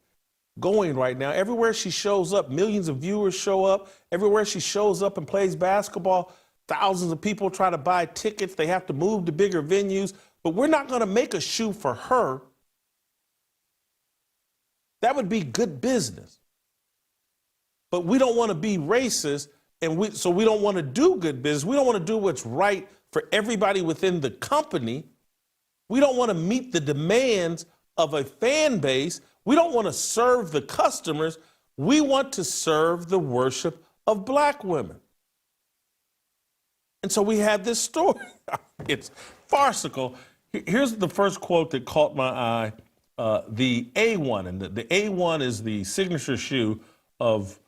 going right now. Everywhere she shows up, millions of viewers show up. Everywhere she shows up and plays basketball, thousands of people try to buy tickets. They have to move to bigger venues. But we're not going to make a shoe for her. That would be good business. But we don't want to be racist, and so we don't want to do good business. We don't want to do what's right for everybody within the company. We don't want to meet the demands of a fan base. We don't want to serve the customers. We want to serve the worship of black women. And so we have this story. It's farcical. Here's the first quote that caught my eye. The A1, and the A1 is the signature shoe of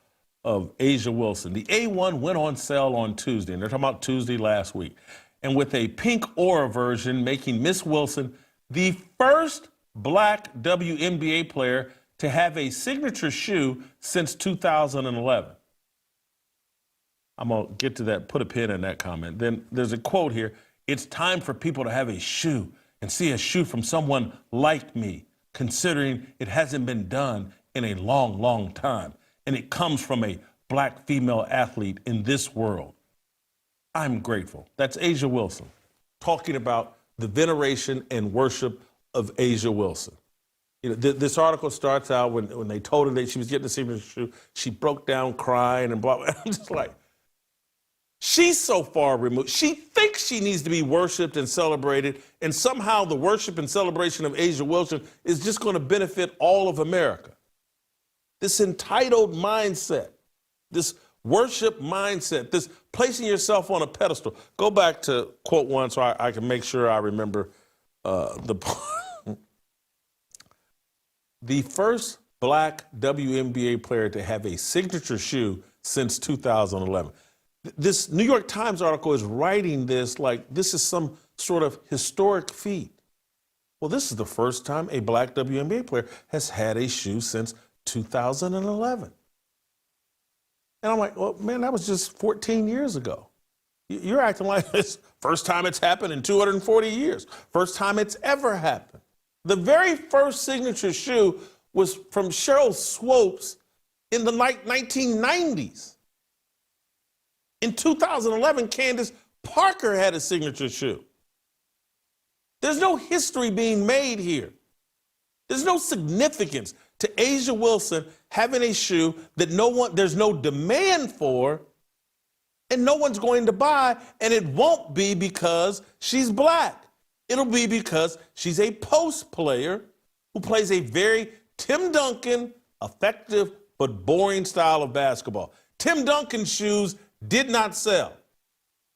Asia Wilson. The A1 went on sale on Tuesday, and they're talking about Tuesday last week. And with a pink aura version, making Miss Wilson the first black WNBA player to have a signature shoe since 2011. I'm going to get to that, put a pin in that comment. Then there's a quote here. It's time for people to have a shoe and see a shoe from someone like me, considering it hasn't been done in a long, long time. And it comes from a black female athlete in this world. I'm grateful. That's Asia Wilson talking about the veneration and worship of Asia Wilson. You know, this article starts out when they told her that she was getting a signature shoe, she broke down crying and blah, blah. I'm just like, she's so far removed. She thinks she needs to be worshiped and celebrated, and somehow the worship and celebration of Asia Wilson is just going to benefit all of America. This entitled mindset, this worship mindset, this placing yourself on a pedestal. Go back to quote 1 so I can make sure I remember the first black WNBA player to have a signature shoe since 2011. This New York Times article is writing this like this is some sort of historic feat. Well, this is the first time a black WNBA player has had a shoe since 2011. And I'm like, well, man, that was just 14 years ago. You're acting like this first time it's happened in 240 years. First time it's ever happened. The very first signature shoe was from Cheryl Swopes in the 1990s. In 2011, Candace Parker had a signature shoe. There's no history being made here. There's no significance to Asia Wilson having a shoe that there's no demand for, and no one's going to buy, and it won't be because she's black. It'll be because she's a post player who plays a very Tim Duncan, effective but boring style of basketball. Tim Duncan's shoes did not sell.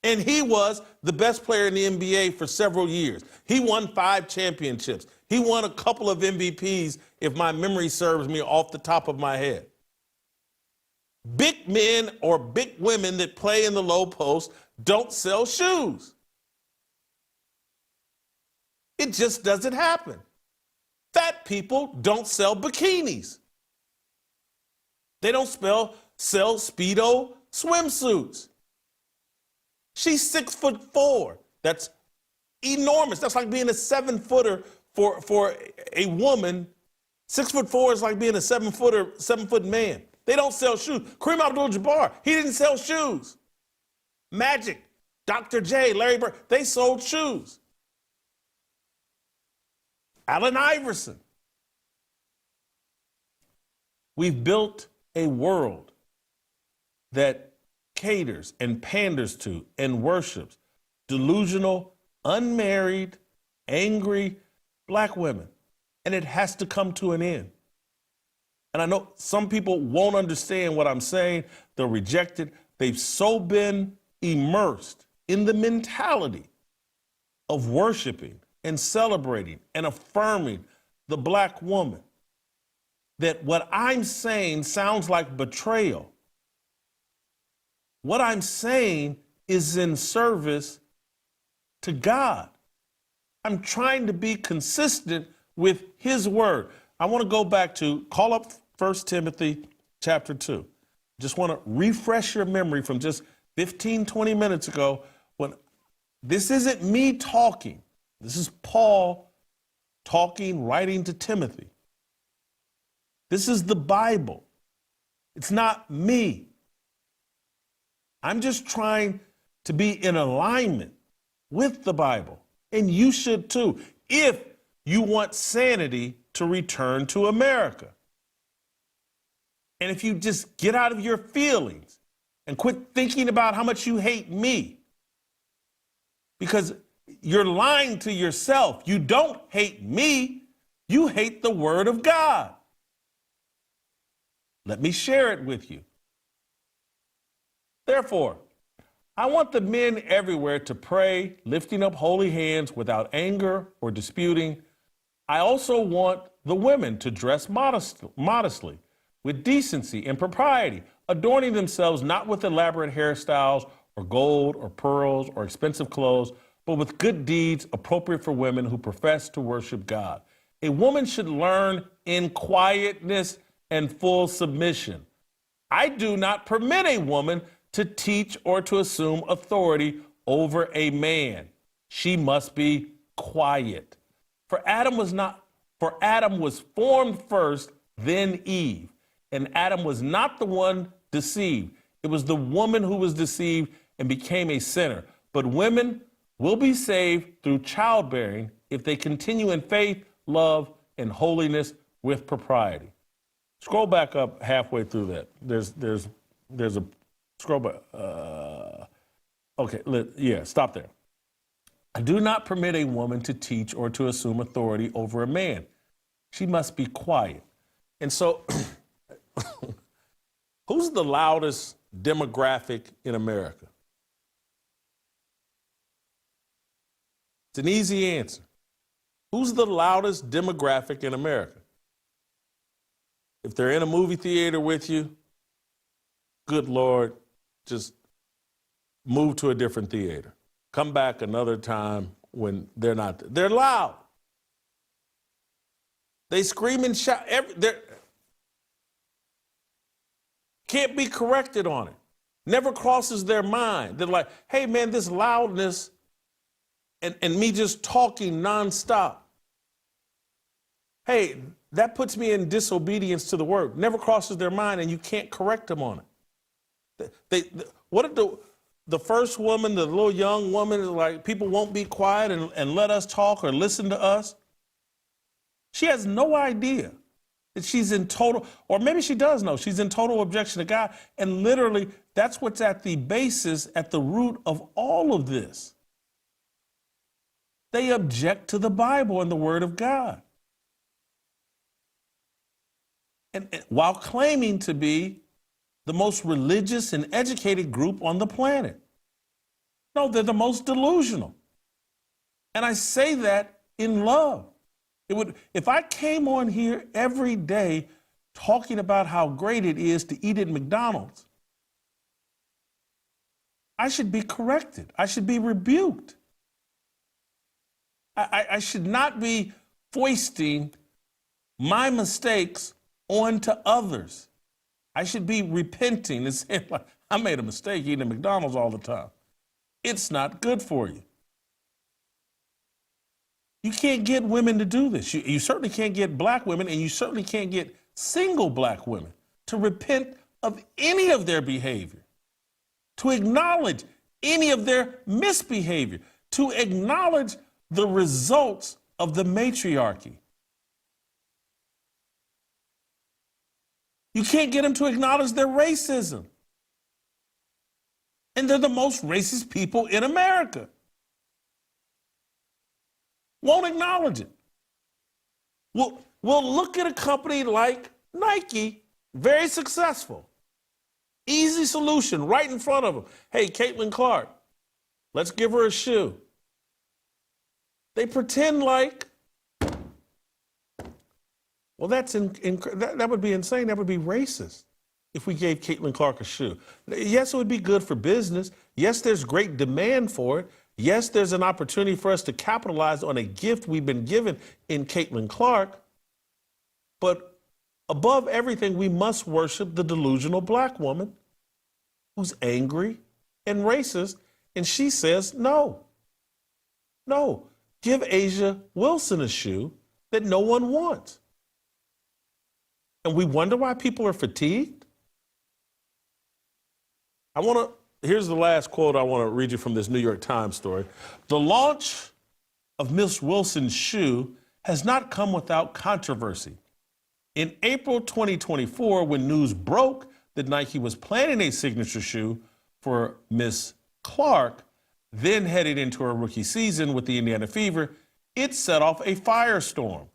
And he was the best player in the NBA for several years. He won 5 championships. He won a couple of MVPs, if my memory serves me off the top of my head. Big men or big women that play in the low post don't sell shoes. It just doesn't happen. Fat people don't sell bikinis. They don't sell Speedo swimsuits. She's 6'4". That's enormous. That's like being a 7-footer for a woman. 6'4" is like being a 7-foot man. They don't sell shoes. Kareem Abdul-Jabbar, he didn't sell shoes. Magic, Dr. J, Larry Bird, they sold shoes. Allen Iverson. We've built a world that caters and panders to and worships delusional, unmarried, angry black women. And it has to come to an end. And I know some people won't understand what I'm saying. They'll reject it. They've so been immersed in the mentality of worshiping and celebrating and affirming the black woman that what I'm saying sounds like betrayal. What I'm saying is in service to God. I'm trying to be consistent with his word. I want to go back to, call up 1 Timothy chapter 2. Just want to refresh your memory from just 15, 20 minutes ago when this isn't me talking. This is Paul talking, writing to Timothy. This is the Bible. It's not me. I'm just trying to be in alignment with the Bible. And you should too, if you want sanity to return to America. And if you just get out of your feelings and quit thinking about how much you hate me, because you're lying to yourself. You don't hate me, you hate the Word of God. Let me share it with you. Therefore, I want the men everywhere to pray, lifting up holy hands without anger or disputing. I also want the women to dress modestly, with decency and propriety, adorning themselves not with elaborate hairstyles or gold or pearls or expensive clothes, but with good deeds appropriate for women who profess to worship God. A woman should learn in quietness and full submission. I do not permit a woman to teach or to assume authority over a man. She must be quiet. For Adam was formed first, then Eve. And Adam was not the one deceived. It was the woman who was deceived and became a sinner. But women will be saved through childbearing if they continue in faith, love, and holiness with propriety. Scroll back up halfway through that. There's a scroll back. Stop there. I do not permit a woman to teach or to assume authority over a man. She must be quiet. And so, who's the loudest demographic in America? It's an easy answer. Who's the loudest demographic in America? If they're in a movie theater with you, good Lord, just move to a different theater. Come back another time when they're not there. They're loud. They scream and shout. Can't be corrected on it. Never crosses their mind. They're like, hey man, this loudness and me just talking nonstop. Hey, that puts me in disobedience to the word. Never crosses their mind, and you can't correct them on it. What if the first woman, the little young woman, is like, people won't be quiet and let us talk or listen to us? She has no idea that she's in total, or maybe she does know, she's in total objection to God. And literally, that's what's at the basis, at the root of all of this. They object to the Bible and the Word of God. And while claiming to be the most religious and educated group on the planet. No, they're the most delusional. And I say that in love. If I came on here every day talking about how great it is to eat at McDonald's, I should be corrected. I should be rebuked. I should not be foisting my mistakes onto others. I should be repenting and saying, like, I made a mistake eating at McDonald's all the time. It's not good for you. You can't get women to do this. You certainly can't get black women, and you certainly can't get single black women to repent of any of their behavior, to acknowledge any of their misbehavior, to acknowledge the results of the matriarchy. You can't get them to acknowledge their racism. And they're the most racist people in America. Won't acknowledge it. We'll look at a company like Nike, very successful. Easy solution right in front of them. Hey, Caitlin Clark, let's give her a shoe. They pretend like, well, that would be insane. That would be racist if we gave Caitlin Clark a shoe. Yes, it would be good for business. Yes, there's great demand for it. Yes, there's an opportunity for us to capitalize on a gift we've been given in Caitlin Clark. But above everything, we must worship the delusional black woman who's angry and racist. And she says, no, give Asia Wilson a shoe that no one wants. And we wonder why people are fatigued. Here's the last quote I want to read you from this New York Times story. The launch of Miss Wilson's shoe has not come without controversy. In April 2024, when news broke that Nike was planning a signature shoe for Miss Clark, then headed into her rookie season with the Indiana Fever, it set off a firestorm.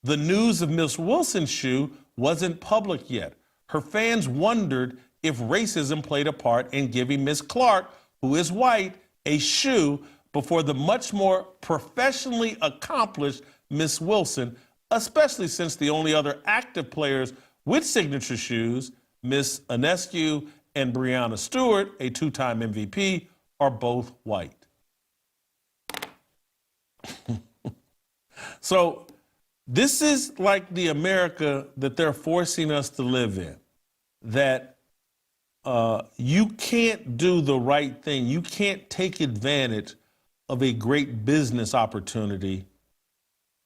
The news of Miss Wilson's shoe wasn't public yet. Her fans wondered if racism played a part in giving Miss Clark, who is white, a shoe before the much more professionally accomplished Miss Wilson, especially since the only other active players with signature shoes, Miss Ionescu and Breanna Stewart, a two-time MVP, are both white. So this is like the America that they're forcing us to live in, that you can't do the right thing. You can't take advantage of a great business opportunity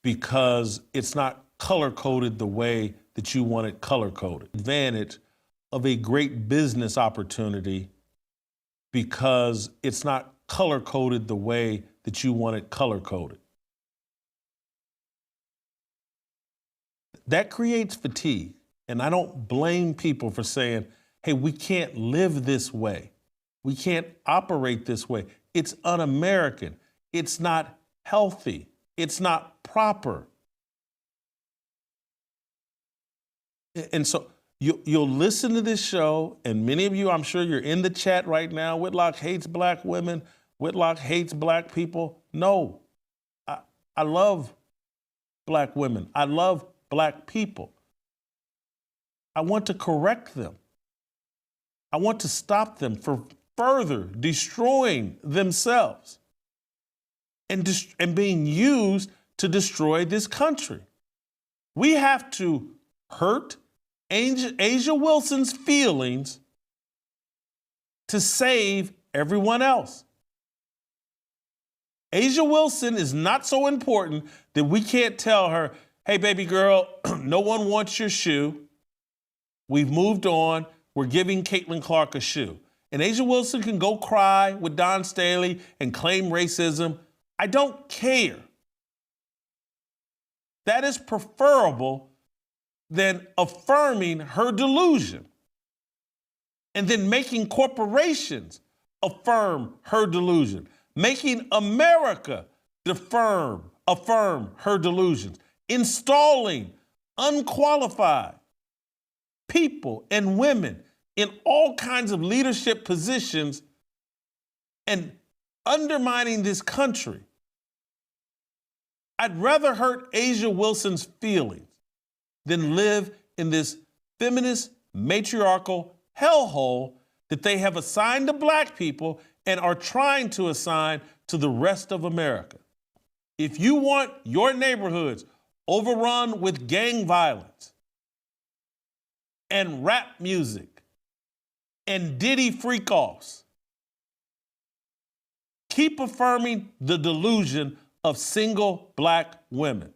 because it's not color-coded the way that you want it color-coded. Advantage of a great business opportunity because it's not color-coded the way that you want it color-coded. That creates fatigue. And I don't blame people for saying, hey, we can't live this way. We can't operate this way. It's un-American. It's not healthy. It's not proper. And so you'll listen to this show, and many of you, I'm sure you're in the chat right now. Whitlock hates black women. Whitlock hates black people. No, I love black women. I love black people. I want to correct them. I want to stop them from further destroying themselves and being used to destroy this country. We have to hurt Asia Wilson's feelings to save everyone else. Asia Wilson is not so important that we can't tell her, hey, baby girl, no one wants your shoe. We've moved on. We're giving Caitlin Clark a shoe. And Asia Wilson can go cry with Don Staley and claim racism. I don't care. That is preferable than affirming her delusion and then making corporations affirm her delusion, making America affirm her delusions, installing unqualified people and women in all kinds of leadership positions and undermining this country. I'd rather hurt Asia Wilson's feelings than live in this feminist, matriarchal hellhole that they have assigned to black people and are trying to assign to the rest of America. If you want your neighborhoods overrun with gang violence and rap music and Diddy freak-offs, keep affirming the delusion of single black women.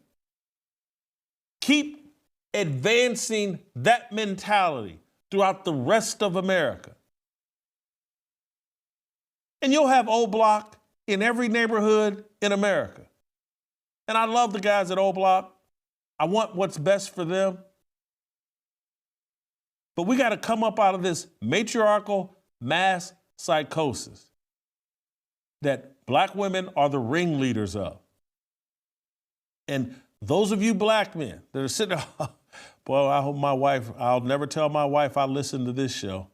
Keep advancing that mentality throughout the rest of America. And you'll have O Block in every neighborhood in America. And I love the guys at O Block. I want what's best for them. But we got to come up out of this matriarchal mass psychosis that black women are the ringleaders of. And those of you black men that are sitting there, boy, I hope I'll never tell my wife I listen to this show.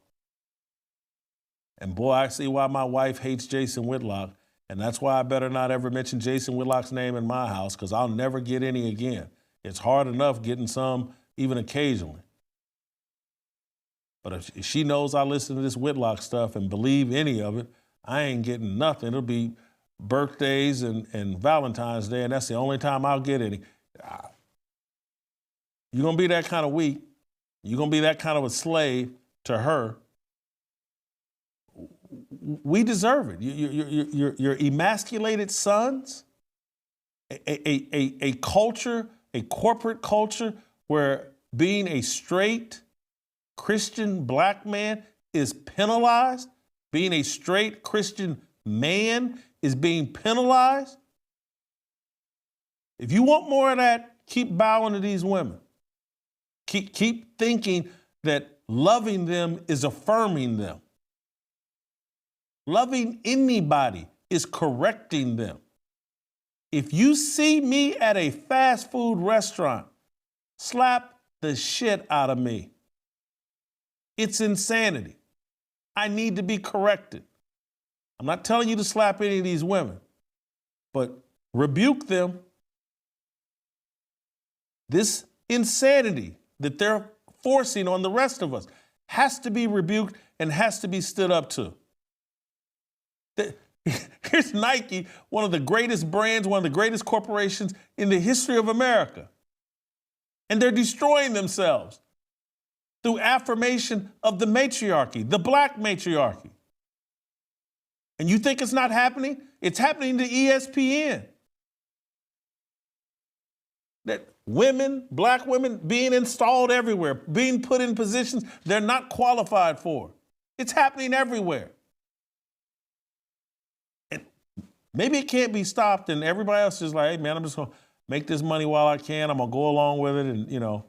And boy, I see why my wife hates Jason Whitlock. And that's why I better not ever mention Jason Whitlock's name in my house, because I'll never get any again. It's hard enough getting some even occasionally. But if she knows I listen to this Whitlock stuff and believe any of it, I ain't getting nothing. It'll be birthdays and Valentine's Day, and that's the only time I'll get any. You're going to be that kind of weak. You're going to be that kind of a slave to her. We deserve it. Your emasculated sons, a culture, a corporate culture where being a straight Christian black man is penalized, being a straight Christian man is being penalized. If you want more of that, keep bowing to these women. Keep thinking that loving them is affirming them. Loving anybody is correcting them. If you see me at a fast food restaurant, slap the shit out of me. It's insanity. I need to be corrected. I'm not telling you to slap any of these women, but rebuke them. This insanity that they're forcing on the rest of us has to be rebuked and has to be stood up to. Here's Nike, one of the greatest brands, one of the greatest corporations in the history of America. And they're destroying themselves through affirmation of the matriarchy, the black matriarchy. And you think it's not happening? It's happening to ESPN. That women, black women, being installed everywhere, being put in positions they're not qualified for. It's happening everywhere. And maybe it can't be stopped, and everybody else is like, hey, man, I'm just going to make this money while I can. I'm going to go along with it. And, you know,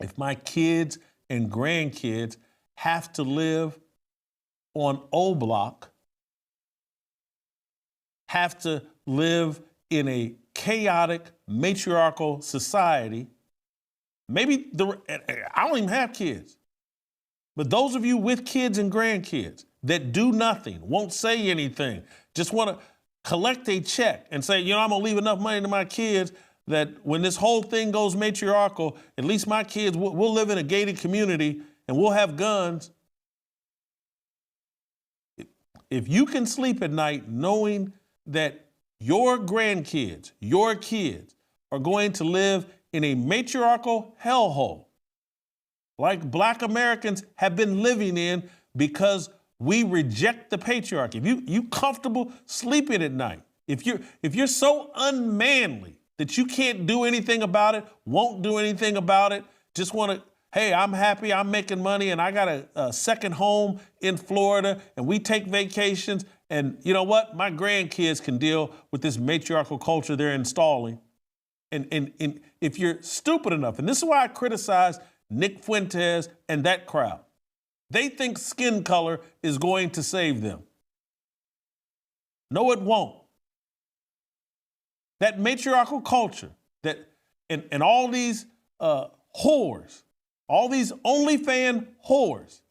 if my kids and grandkids have to live on O Block, have to live in a chaotic, matriarchal society, maybe I don't even have kids, but those of you with kids and grandkids that do nothing, won't say anything, just want to collect a check and say, you know, I'm going to leave enough money to my kids that when this whole thing goes matriarchal, at least my kids, we'll live in a gated community and we'll have guns. If you can sleep at night knowing that your grandkids, your kids, are going to live in a matriarchal hellhole like black Americans have been living in because we reject the patriarchy. If you comfortable sleeping at night, if you're so unmanly that you can't do anything about it, won't do anything about it, just want to, hey, I'm happy, I'm making money, and I got a second home in Florida, and we take vacations, and you know what? My grandkids can deal with this matriarchal culture they're installing. And if you're stupid enough, and this is why I criticize Nick Fuentes and that crowd, they think skin color is going to save them. No, it won't. That matriarchal culture that and all these whores, all these OnlyFans whores,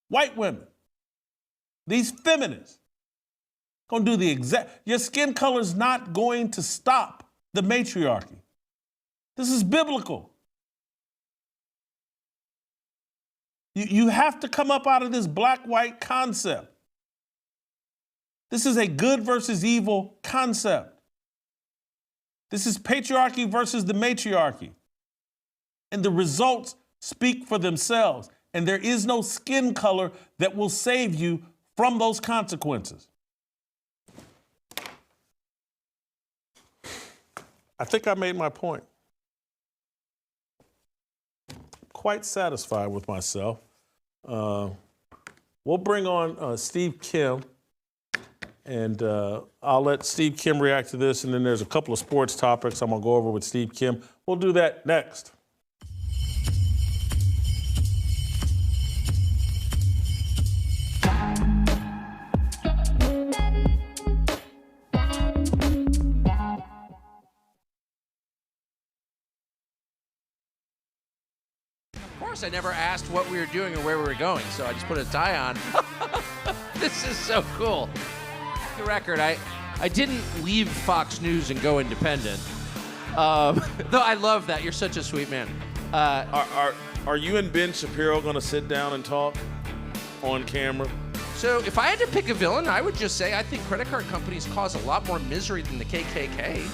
white women, these feminists, gonna do the exact, your skin color's not going to stop the matriarchy. This is biblical. You have to come up out of this black-white concept. This is a good versus evil concept. This is patriarchy versus the matriarchy. And the results speak for themselves. And there is no skin color that will save you from those consequences. I think I made my point. Quite satisfied with myself. We'll bring on Steve Kim, and I'll let Steve Kim react to this, and then there's a couple of sports topics I'm going to go over with Steve Kim. We'll do that next. I never asked what we were doing or where we were going, so I just put a tie on. This is so cool. For the record, I didn't leave Fox News and go independent. Though I love that. You're such a sweet man. Are you and Ben Shapiro going to sit down and talk on camera? So if I had to pick a villain, I would just say I think credit card companies cause a lot more misery than the KKK.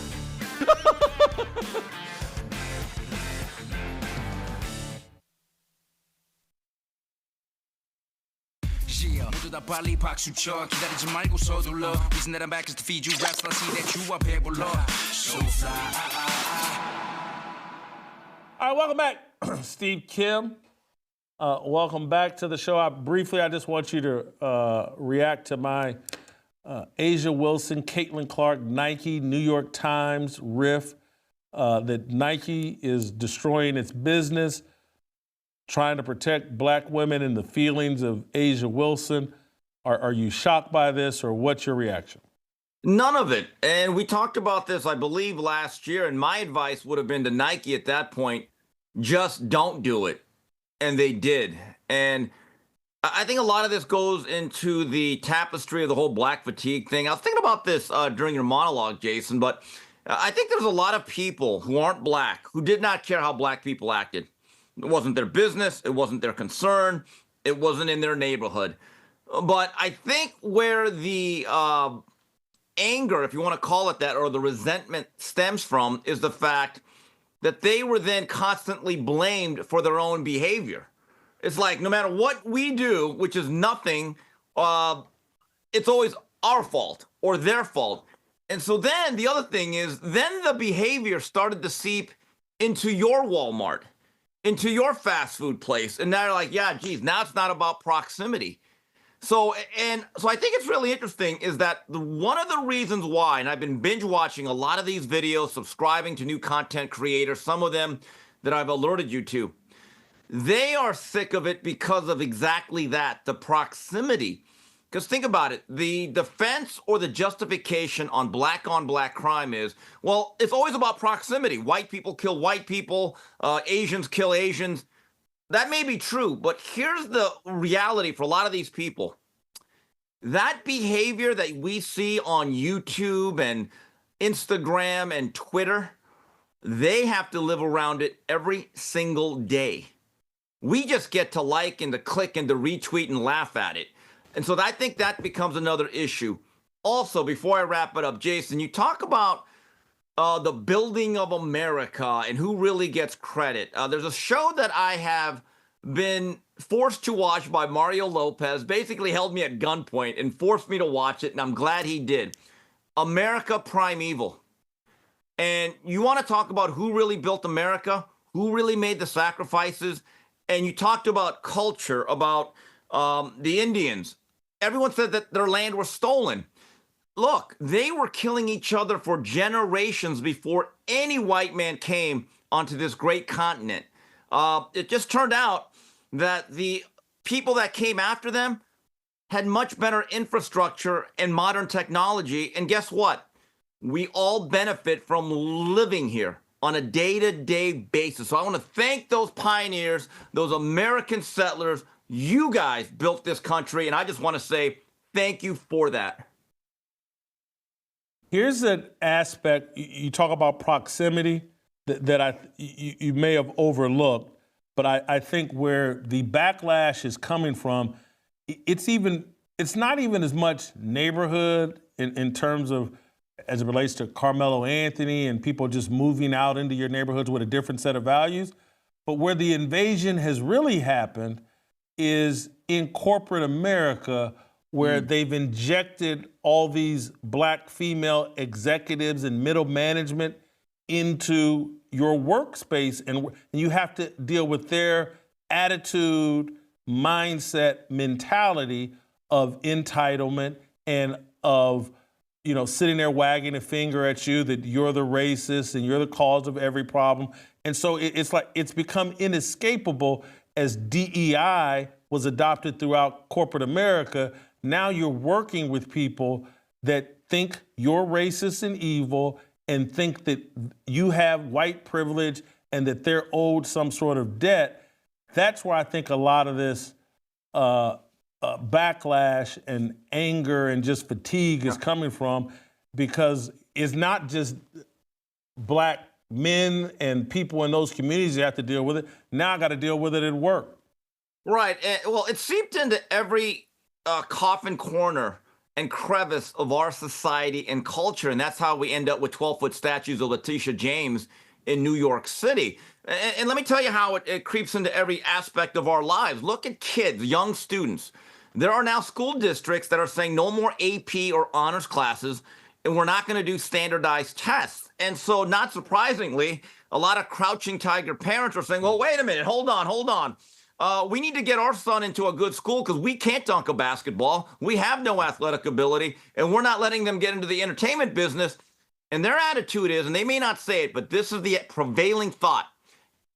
모두 다 빨리 박수 쳐 기다리지 말고 서둘러 Reason that I'm back is to feed you raps I see that you are 배불러 So fly All right, welcome back. Steve Kim, welcome back to the show. I just want you to react to my Asia Wilson, Caitlin Clark, Nike, New York Times riff that Nike is destroying its business, trying to protect black women and the feelings of Asia Wilson. Are you shocked by this, or what's your reaction? None of it. And we talked about this, I believe, last year, and my advice would have been to Nike at that point, just don't do it. And they did. And I think a lot of this goes into the tapestry of the whole black fatigue thing. I was thinking about this during your monologue, Jason, but I think there's a lot of people who aren't black who did not care how black people acted. It wasn't their business. It wasn't their concern. It wasn't in their neighborhood. But I think where the anger, if you want to call it that, or the resentment stems from is the fact that they were then constantly blamed for their own behavior. It's like no matter what we do, which is nothing, it's always our fault or their fault. And so then the other thing is then the behavior started to seep into your Walmart, into your fast food place. And now you're like, yeah, geez, now it's not about proximity. So I think it's really interesting is that one of the reasons why, and I've been binge watching a lot of these videos, subscribing to new content creators, some of them that I've alerted you to, they are sick of it because of exactly that, the proximity. Because think about it, the defense or the justification on black crime is, well, it's always about proximity. White people kill white people, Asians kill Asians. That may be true, but here's the reality for a lot of these people. That behavior that we see on YouTube and Instagram and Twitter, they have to live around it every single day. We just get to like and to click and to retweet and laugh at it. And so I think that becomes another issue. Also, before I wrap it up, Jason, you talk about the building of America and who really gets credit. There's a show that I have been forced to watch by Mario Lopez, basically held me at gunpoint and forced me to watch it, and I'm glad he did. America Primeval. And you want to talk about who really built America, who really made the sacrifices, and you talked about culture, about the Indians. Everyone said that their land was stolen. Look, they were killing each other for generations before any white man came onto this great continent. It just turned out that the people that came after them had much better infrastructure and modern technology. And guess what? We all benefit from living here on a day-to-day basis. So I want to thank those pioneers, those American settlers. You guys built this country, and I just want to say thank you for that. Here's an aspect, you talk about proximity that you may have overlooked, but I think where the backlash is coming from, it's not even as much neighborhood in terms of as it relates to Carmelo Anthony and people just moving out into your neighborhoods with a different set of values, but where the invasion has really happened is in corporate America, where they've injected all these black female executives and middle management into your workspace, and you have to deal with their attitude, mindset, mentality of entitlement and of, sitting there wagging a finger at you that you're the racist and you're the cause of every problem. And so it's like it's become inescapable as DEI was adopted throughout corporate America. Now you're working with people that think you're racist and evil and think that you have white privilege and that they're owed some sort of debt. that's where I think a lot of this backlash and anger and just fatigue is coming from, because it's not just black men and people in those communities that have to deal with it. Now I got to deal with it at work. Right. Well, it seeped into every coffin corner and crevice of our society and culture, and that's how we end up with 12-foot statues of Letitia James in New York City. And let me tell you how it creeps into every aspect of our lives. Look at kids, young students. There are now school districts that are saying no more AP or honors classes, and we're not going to do standardized tests. And so, not surprisingly, a lot of crouching tiger parents are saying, well, wait a minute, hold on. We need to get our son into a good school because we can't dunk a basketball. We have no athletic ability, and we're not letting them get into the entertainment business. And their attitude is, and they may not say it, but this is the prevailing thought.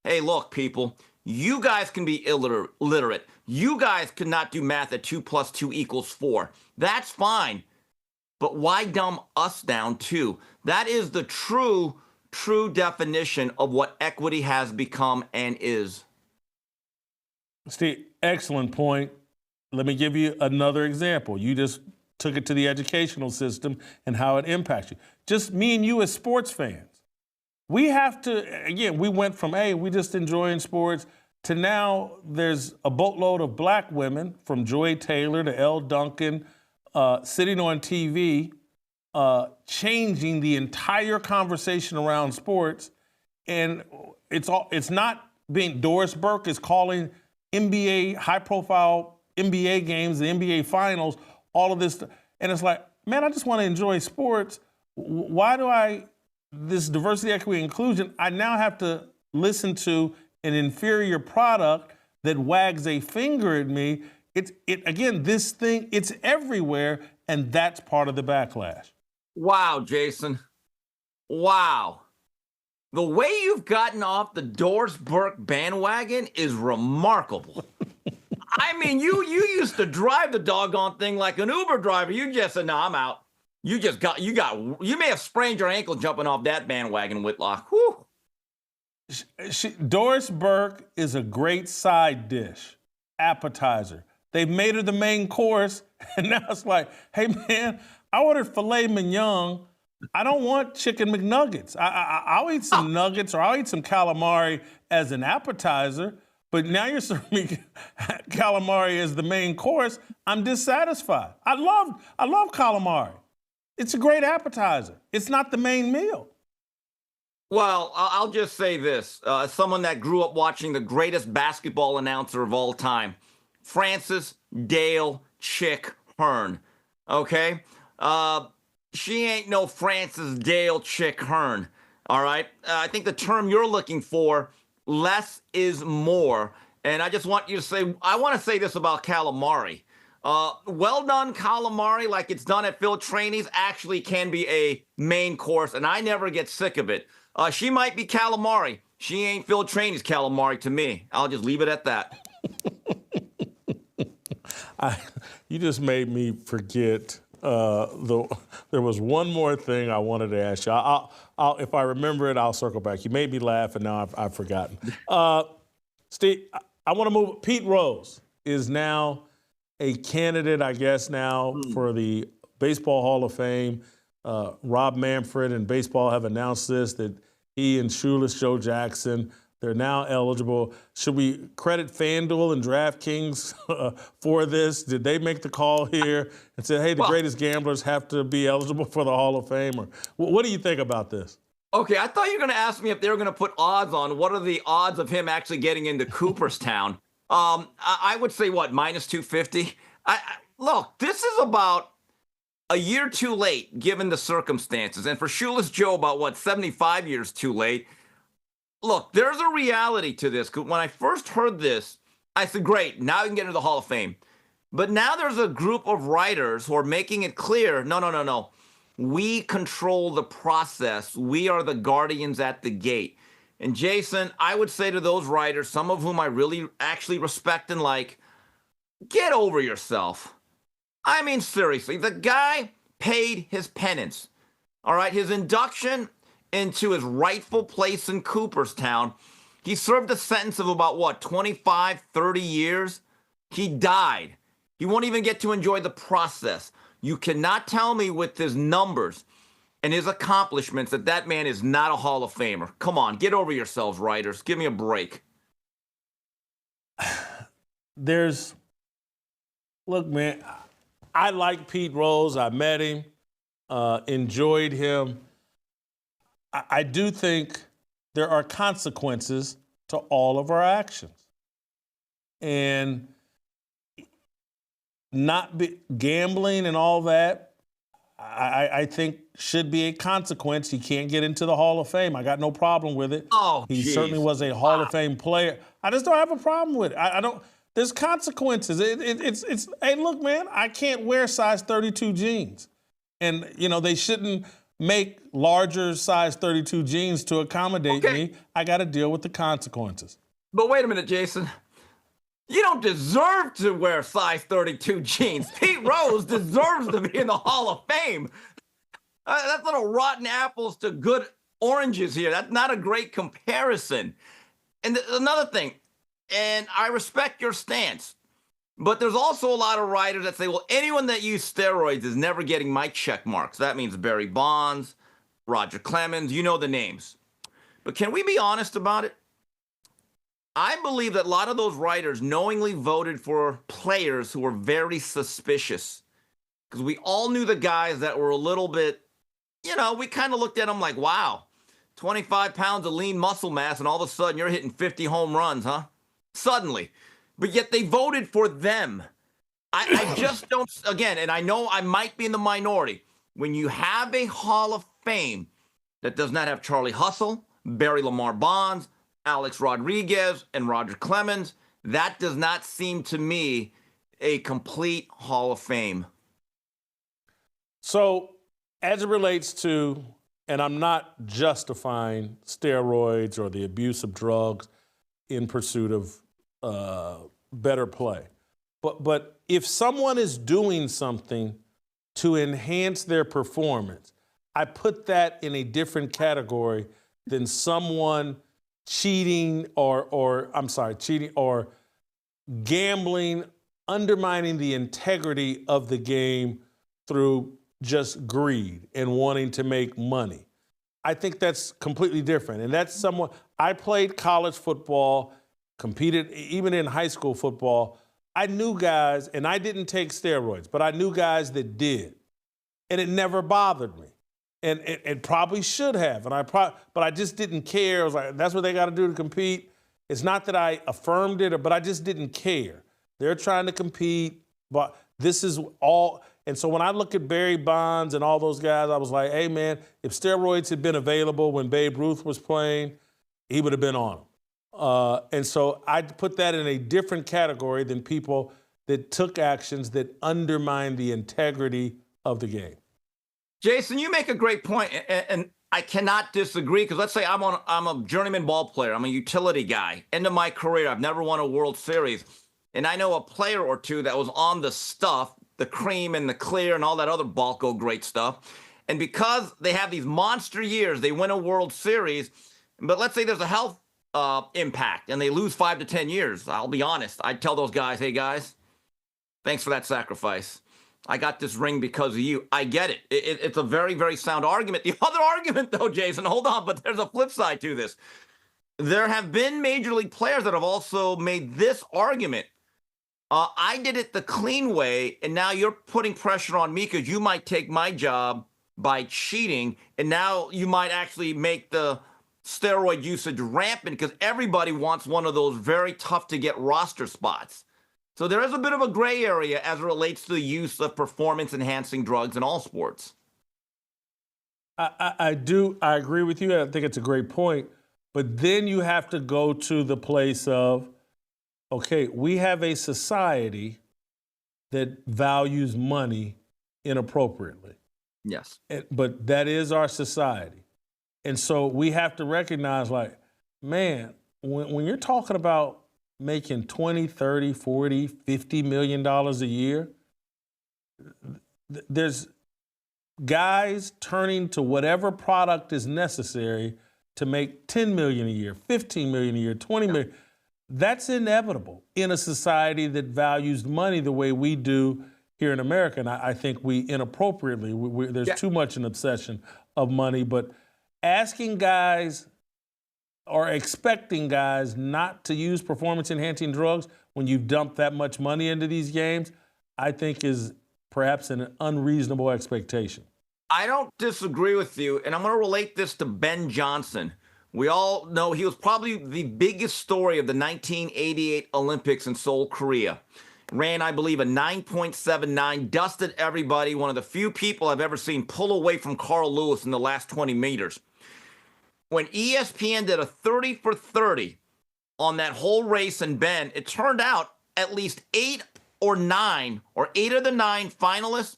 Hey, look, people, you guys can be illiterate. You guys cannot do math at 2 + 2 = 4. That's fine. But why dumb us down too? That is the true definition of what equity has become and is. Steve, excellent point. Let me give you another example. You just took it to the educational system and how it impacts you. Just me and you as sports fans. We have to, again, we went from, hey, we just enjoying sports, to now there's a boatload of black women, from Joy Taylor to Elle Duncan, sitting on TV, changing the entire conversation around sports. And it's not being, Doris Burke is calling NBA, high-profile NBA games, the NBA finals, all of this. And it's like, man, I just want to enjoy sports. Why do this diversity, equity, inclusion, I now have to listen to an inferior product that wags a finger at me? Again, this thing, it's everywhere, and that's part of the backlash. Wow, Jason. Wow. The way you've gotten off the Doris Burke bandwagon is remarkable. I mean, you used to drive the doggone thing like an Uber driver. You just said, no, I'm out. You may have sprained your ankle jumping off that bandwagon, Whitlock. Whew. Doris Burke is a great side dish, appetizer. They've made her the main course, and now it's like, hey, man, I ordered filet mignon. I don't want chicken McNuggets. I'll eat some nuggets, or I'll eat some calamari as an appetizer, but now you're serving me calamari as the main course. I'm dissatisfied. I love calamari. It's a great appetizer. It's not the main meal. Well, I'll just say this. As someone that grew up watching the greatest basketball announcer of all time, Frances Dale Chick Hearn, okay? She ain't no Frances Dale Chick Hearn, all right? I think the term you're looking for, less is more. And I just want you to say, I want to say this about calamari. Well done calamari, like it's done at Phil Trainee's, actually can be a main course, and I never get sick of it. She might be calamari. She ain't Phil Trainee's calamari to me. I'll just leave it at that. You just made me forget. There was one more thing I wanted to ask you. I'll if I remember it, I'll circle back. You made me laugh, and now I've forgotten. Steve, I want to move. Pete Rose is now a candidate, I guess, now for the Baseball Hall of Fame. Rob Manfred and baseball have announced this, that he and Shoeless Joe Jackson, they're now eligible. Should we credit FanDuel and DraftKings for this? Did they make the call here and say, hey, the greatest gamblers have to be eligible for the Hall of Fame? Or what do you think about this? Okay, I thought you were going to ask me if they were going to put odds on what are the odds of him actually getting into Cooperstown. I would say, what, minus 250? Look, this is about a year too late, given the circumstances. And for Shoeless Joe, about, 75 years too late. Look, there's a reality to this. When I first heard this, I said, great, now you can get into the Hall of Fame. But now there's a group of writers who are making it clear, no. We control the process. We are the guardians at the gate. And Jason, I would say to those writers, some of whom I really actually respect and like, get over yourself. I mean, seriously, the guy paid his penance. All right, his induction into his rightful place in Cooperstown He served a sentence of about, what, 25, 30 years? He died. He won't even get to enjoy the process. You cannot tell me with his numbers and his accomplishments that that man is not a Hall of Famer. Come on, get over yourselves, writers. Give me a break. Look, man, I like Pete Rose. I met him, enjoyed him. I do think there are consequences to all of our actions. And gambling and all that, I think should be a consequence. He can't get into the Hall of Fame. I got no problem with it. Oh, he geez. certainly was a Hall of Fame player. I just don't have a problem with it. I don't. There's consequences. It's. Hey, look, man, I can't wear size 32 jeans, and they shouldn't make larger size 32 jeans to accommodate me. I got to deal with the consequences. But wait a minute, Jason. You don't deserve to wear size 32 jeans. Pete Rose deserves to be in the Hall of Fame. That's little rotten apples to good oranges here. That's not a great comparison. And another thing, and I respect your stance, but there's also a lot of writers that say, well, anyone that used steroids is never getting my check marks. That means Barry Bonds, Roger Clemens, you know the names. But can we be honest about it? I believe that a lot of those writers knowingly voted for players who were very suspicious, because we all knew the guys that were a little bit, we kind of looked at them like, wow, 25 pounds of lean muscle mass, and all of a sudden you're hitting 50 home runs, huh? Suddenly. But yet they voted for them. I just don't, again, and I know I might be in the minority, when you have a Hall of Fame that does not have Charlie Hustle, Barry Lamar Bonds, Alex Rodriguez, and Roger Clemens, that does not seem to me a complete Hall of Fame. So, as it relates to, and I'm not justifying steroids or the abuse of drugs in pursuit of better play, but if someone is doing something to enhance their performance, I put that in a different category than someone cheating or gambling, undermining the integrity of the game through just greed and wanting to make money. I think that's completely different. And that's someone, I played college football, competed even in high school football. I knew guys, and I didn't take steroids, but I knew guys that did. And it never bothered me. And it probably should have. But I just didn't care. I was like, that's what they got to do to compete. It's not that I affirmed it, but I just didn't care. They're trying to compete, but this is all. And so when I look at Barry Bonds and all those guys, I was like, hey, man, if steroids had been available when Babe Ruth was playing, he would have been on them. And so I put that in a different category than people that took actions that undermined the integrity of the game. Jason, you make a great point, and I cannot disagree, because let's say I'm a journeyman ball player. I'm a utility guy. End of my career, I've never won a World Series. And I know a player or two that was on the stuff, the cream and the clear and all that other Balco great stuff. And because they have these monster years, they win a World Series. But let's say there's a health impact and they lose 5 to 10 years. I'll be honest. I'd tell those guys, hey, guys, thanks for that sacrifice. I got this ring because of you. I get it. It's a very, very sound argument. The other argument, though, Jason, hold on, but there's a flip side to this. There have been major league players that have also made this argument. I did it the clean way, and now you're putting pressure on me because you might take my job by cheating, and now you might actually make the steroid usage rampant because everybody wants one of those very tough-to-get roster spots. So there is a bit of a gray area as it relates to the use of performance-enhancing drugs in all sports. I agree with you. I think it's a great point. But then you have to go to the place of, okay, we have a society that values money inappropriately. Yes. But that is our society. And so we have to recognize, like, man, when you're talking about making $20, $30, $40, $50 million a year, there's guys turning to whatever product is necessary to make 10 million a year, 15 million a year, 20 million. That's inevitable in a society that values money the way we do here in America. And I think we inappropriately, there's too much an obsession of money, but asking guys or expecting guys not to use performance-enhancing drugs when you've dumped that much money into these games, I think is perhaps an unreasonable expectation. I don't disagree with you, and I'm going to relate this to Ben Johnson. We all know he was probably the biggest story of the 1988 Olympics in Seoul, Korea. Ran, I believe, a 9.79, dusted everybody, one of the few people I've ever seen pull away from Carl Lewis in the last 20 meters. When ESPN did a 30 for 30 on that whole race and Ben, it turned out at least 8 or 9, or 8 of the 9 finalists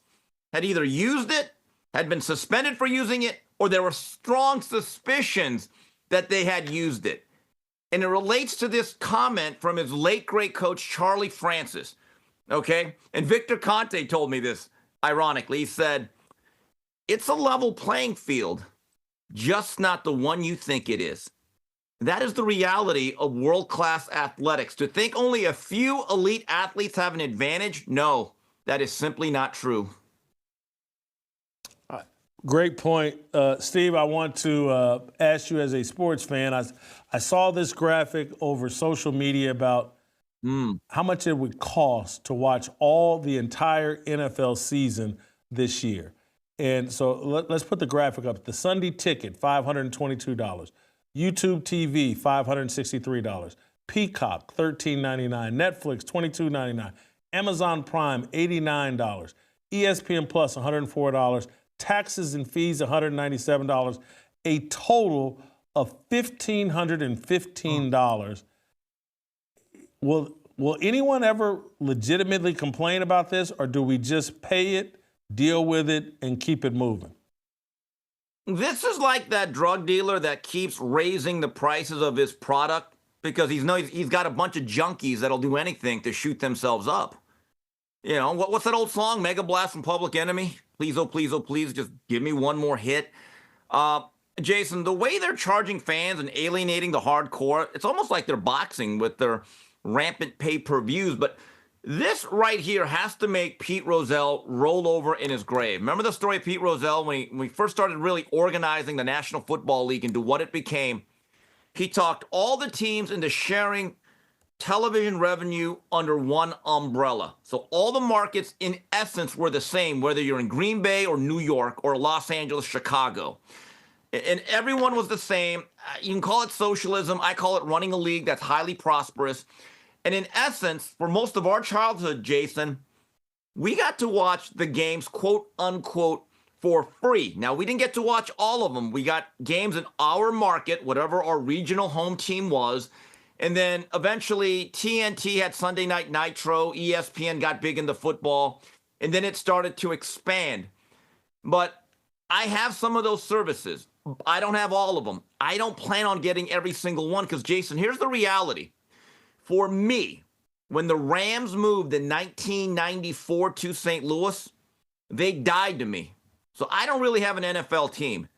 had either used it, had been suspended for using it, or there were strong suspicions that they had used it. And it relates to this comment from his late great coach, Charlie Francis. Okay? And Victor Conte told me this, ironically. He said, "It's a level playing field, just not the one you think it is." That is the reality of world-class athletics. To think only a few elite athletes have an advantage, no, that is simply not true. Great point. Steve, I want to ask you as a sports fan, I saw this graphic over social media about how much it would cost to watch the entire NFL season this year. And so let's put the graphic up. The Sunday ticket, $522. YouTube TV, $563. Peacock, $13.99. Netflix, $22.99. Amazon Prime, $89. ESPN Plus, $104. Taxes and fees, $197. A total of $1,515. Will anyone ever legitimately complain about this, or do we just pay it, deal with it, and keep it moving? This is like that drug dealer that keeps raising the prices of his product because he's got a bunch of junkies that'll do anything to shoot themselves up. You know, what's that old song, Mega Blast from Public Enemy? Please, oh, please, just give me one more hit. Jason, the way they're charging fans and alienating the hardcore, it's almost like they're boxing with their rampant pay-per-views. But this right here has to make Pete Rozelle roll over in his grave. Remember the story of Pete Rozelle when we first started really organizing the National Football League into what it became? He talked all the teams into sharing television revenue under one umbrella. So all the markets, in essence, were the same, whether you're in Green Bay or New York or Los Angeles, Chicago. And everyone was the same. You can call it socialism. I call it running a league that's highly prosperous. And in essence, for most of our childhood, Jason, we got to watch the games, quote unquote, for free. Now, we didn't get to watch all of them. We got games in our market, whatever our regional home team was. And then eventually TNT had Sunday Night Nitro. ESPN got big into football. And then it started to expand. But I have some of those services. I don't have all of them. I don't plan on getting every single one because, Jason, here's the reality. For me, when the Rams moved in 1994 to St. Louis, they died to me. So I don't really have an NFL team.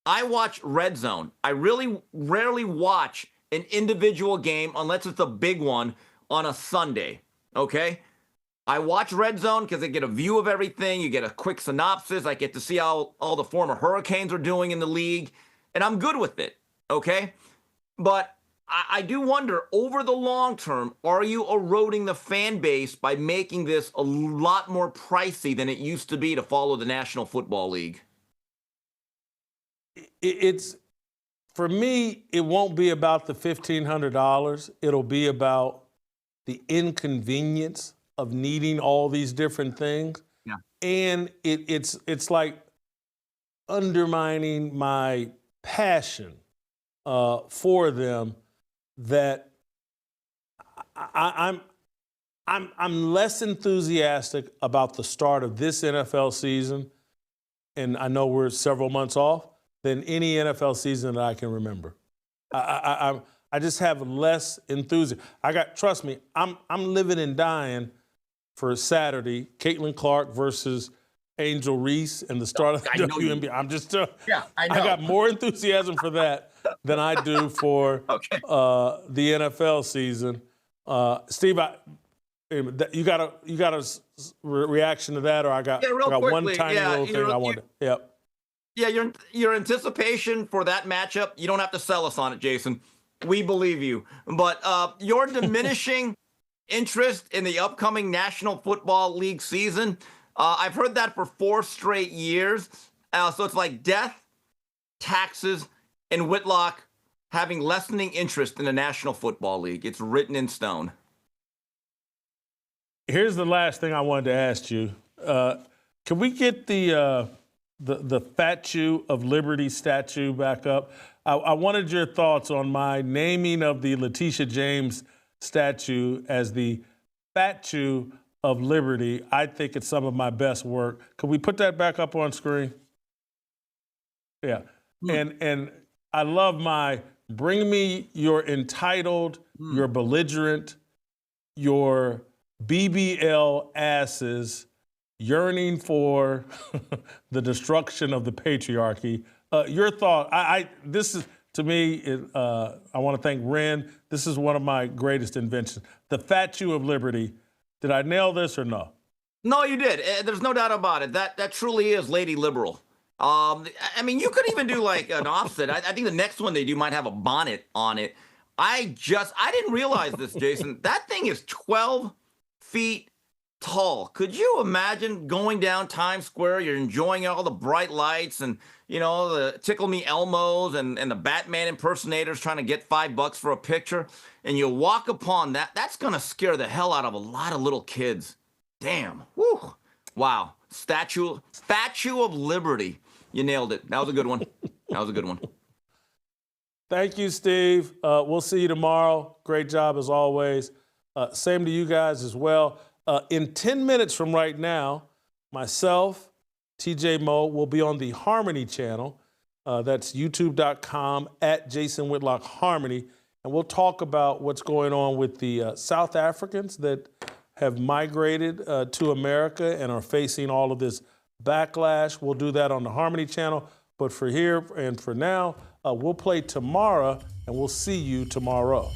I watch Red Zone. I really rarely watch an individual game unless it's a big one on a Sunday, okay? I watch Red Zone because I get a view of everything. You get a quick synopsis. I get to see how all the former Hurricanes are doing in the league, and I'm good with it, okay? But I do wonder, over the long term, are you eroding the fan base by making this a lot more pricey than it used to be to follow the National Football League? It's, for me, it won't be about the $1,500. It'll be about the inconvenience of needing all these different things. Yeah. And it's like undermining my passion for them, that I'm less enthusiastic about the start of this NFL season, and I know we're several months off, than any NFL season that I can remember. I just have less enthusiasm. Trust me, I'm living and dying for Saturday, Caitlin Clark versus Angel Reese and the start of the I know you- WNBA. I'm just Yeah, I know. I got more enthusiasm for that than I do for Okay. the NFL season. Steve, you got a reaction to that, or I got real one quickly, tiny yeah, little you thing know, I want to. Yep. Yeah, your anticipation for that matchup, you don't have to sell us on it, Jason. We believe you. But your diminishing interest in the upcoming National Football League season, I've heard that for 4 straight years. So it's like death, taxes, and Whitlock having lessening interest in the National Football League. It's written in stone. Here's the last thing I wanted to ask you. Can we get the Statue of Liberty statue back up? I wanted your thoughts on my naming of the Letitia James statue as the Statue of Liberty. I think it's some of my best work. Could we put that back up on screen? Yeah. And I love my bring me your entitled, your belligerent, your BBL asses yearning for the destruction of the patriarchy. Your thought? This is to me. I want to thank Ren. This is one of my greatest inventions. The Statue of Liberty. Did I nail this or no? No, you did. There's no doubt about it. That truly is Lady Liberal. I mean, you could even do like an offset. I think the next one they do might have a bonnet on it. I didn't realize this, Jason. That thing is 12 feet tall. Could you imagine going down Times Square? You're enjoying all the bright lights and, you know, the Tickle Me Elmos and the Batman impersonators trying to get $5 for a picture. And you walk upon that. That's going to scare the hell out of a lot of little kids. Damn. Woo. Wow. Statue of Liberty. You nailed it. That was a good one. That was a good one. Thank you, Steve. We'll see you tomorrow. Great job as always. Same to you guys as well. In 10 minutes from right now, myself, TJ Moe, will be on the Harmony channel. That's youtube.com @Jason Whitlock Harmony. And we'll talk about what's going on with the South Africans that have migrated to America and are facing all of this backlash. We'll do that on the Harmony channel. But for here and for now, we'll play tomorrow, and we'll see you tomorrow.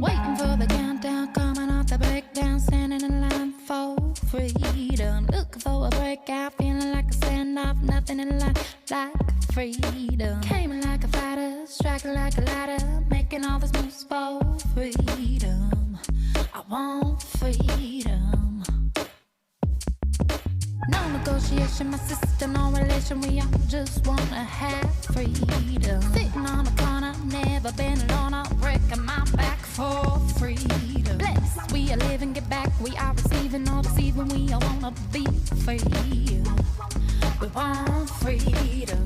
Waiting for the countdown, coming off the breakdown, standing in line for freedom. Looking for a breakout, feeling like a standoff, nothing in life like freedom. Came like a fighter, striking like a ladder, making all these moves for freedom. I want freedom. No negotiation, my sister, no relation. We all just wanna have freedom. Sitting on a corner, never been alone. I'm breaking my back for freedom. Blessed, we are living, get back. We are receiving, all deceiving. We all wanna be free. We want freedom.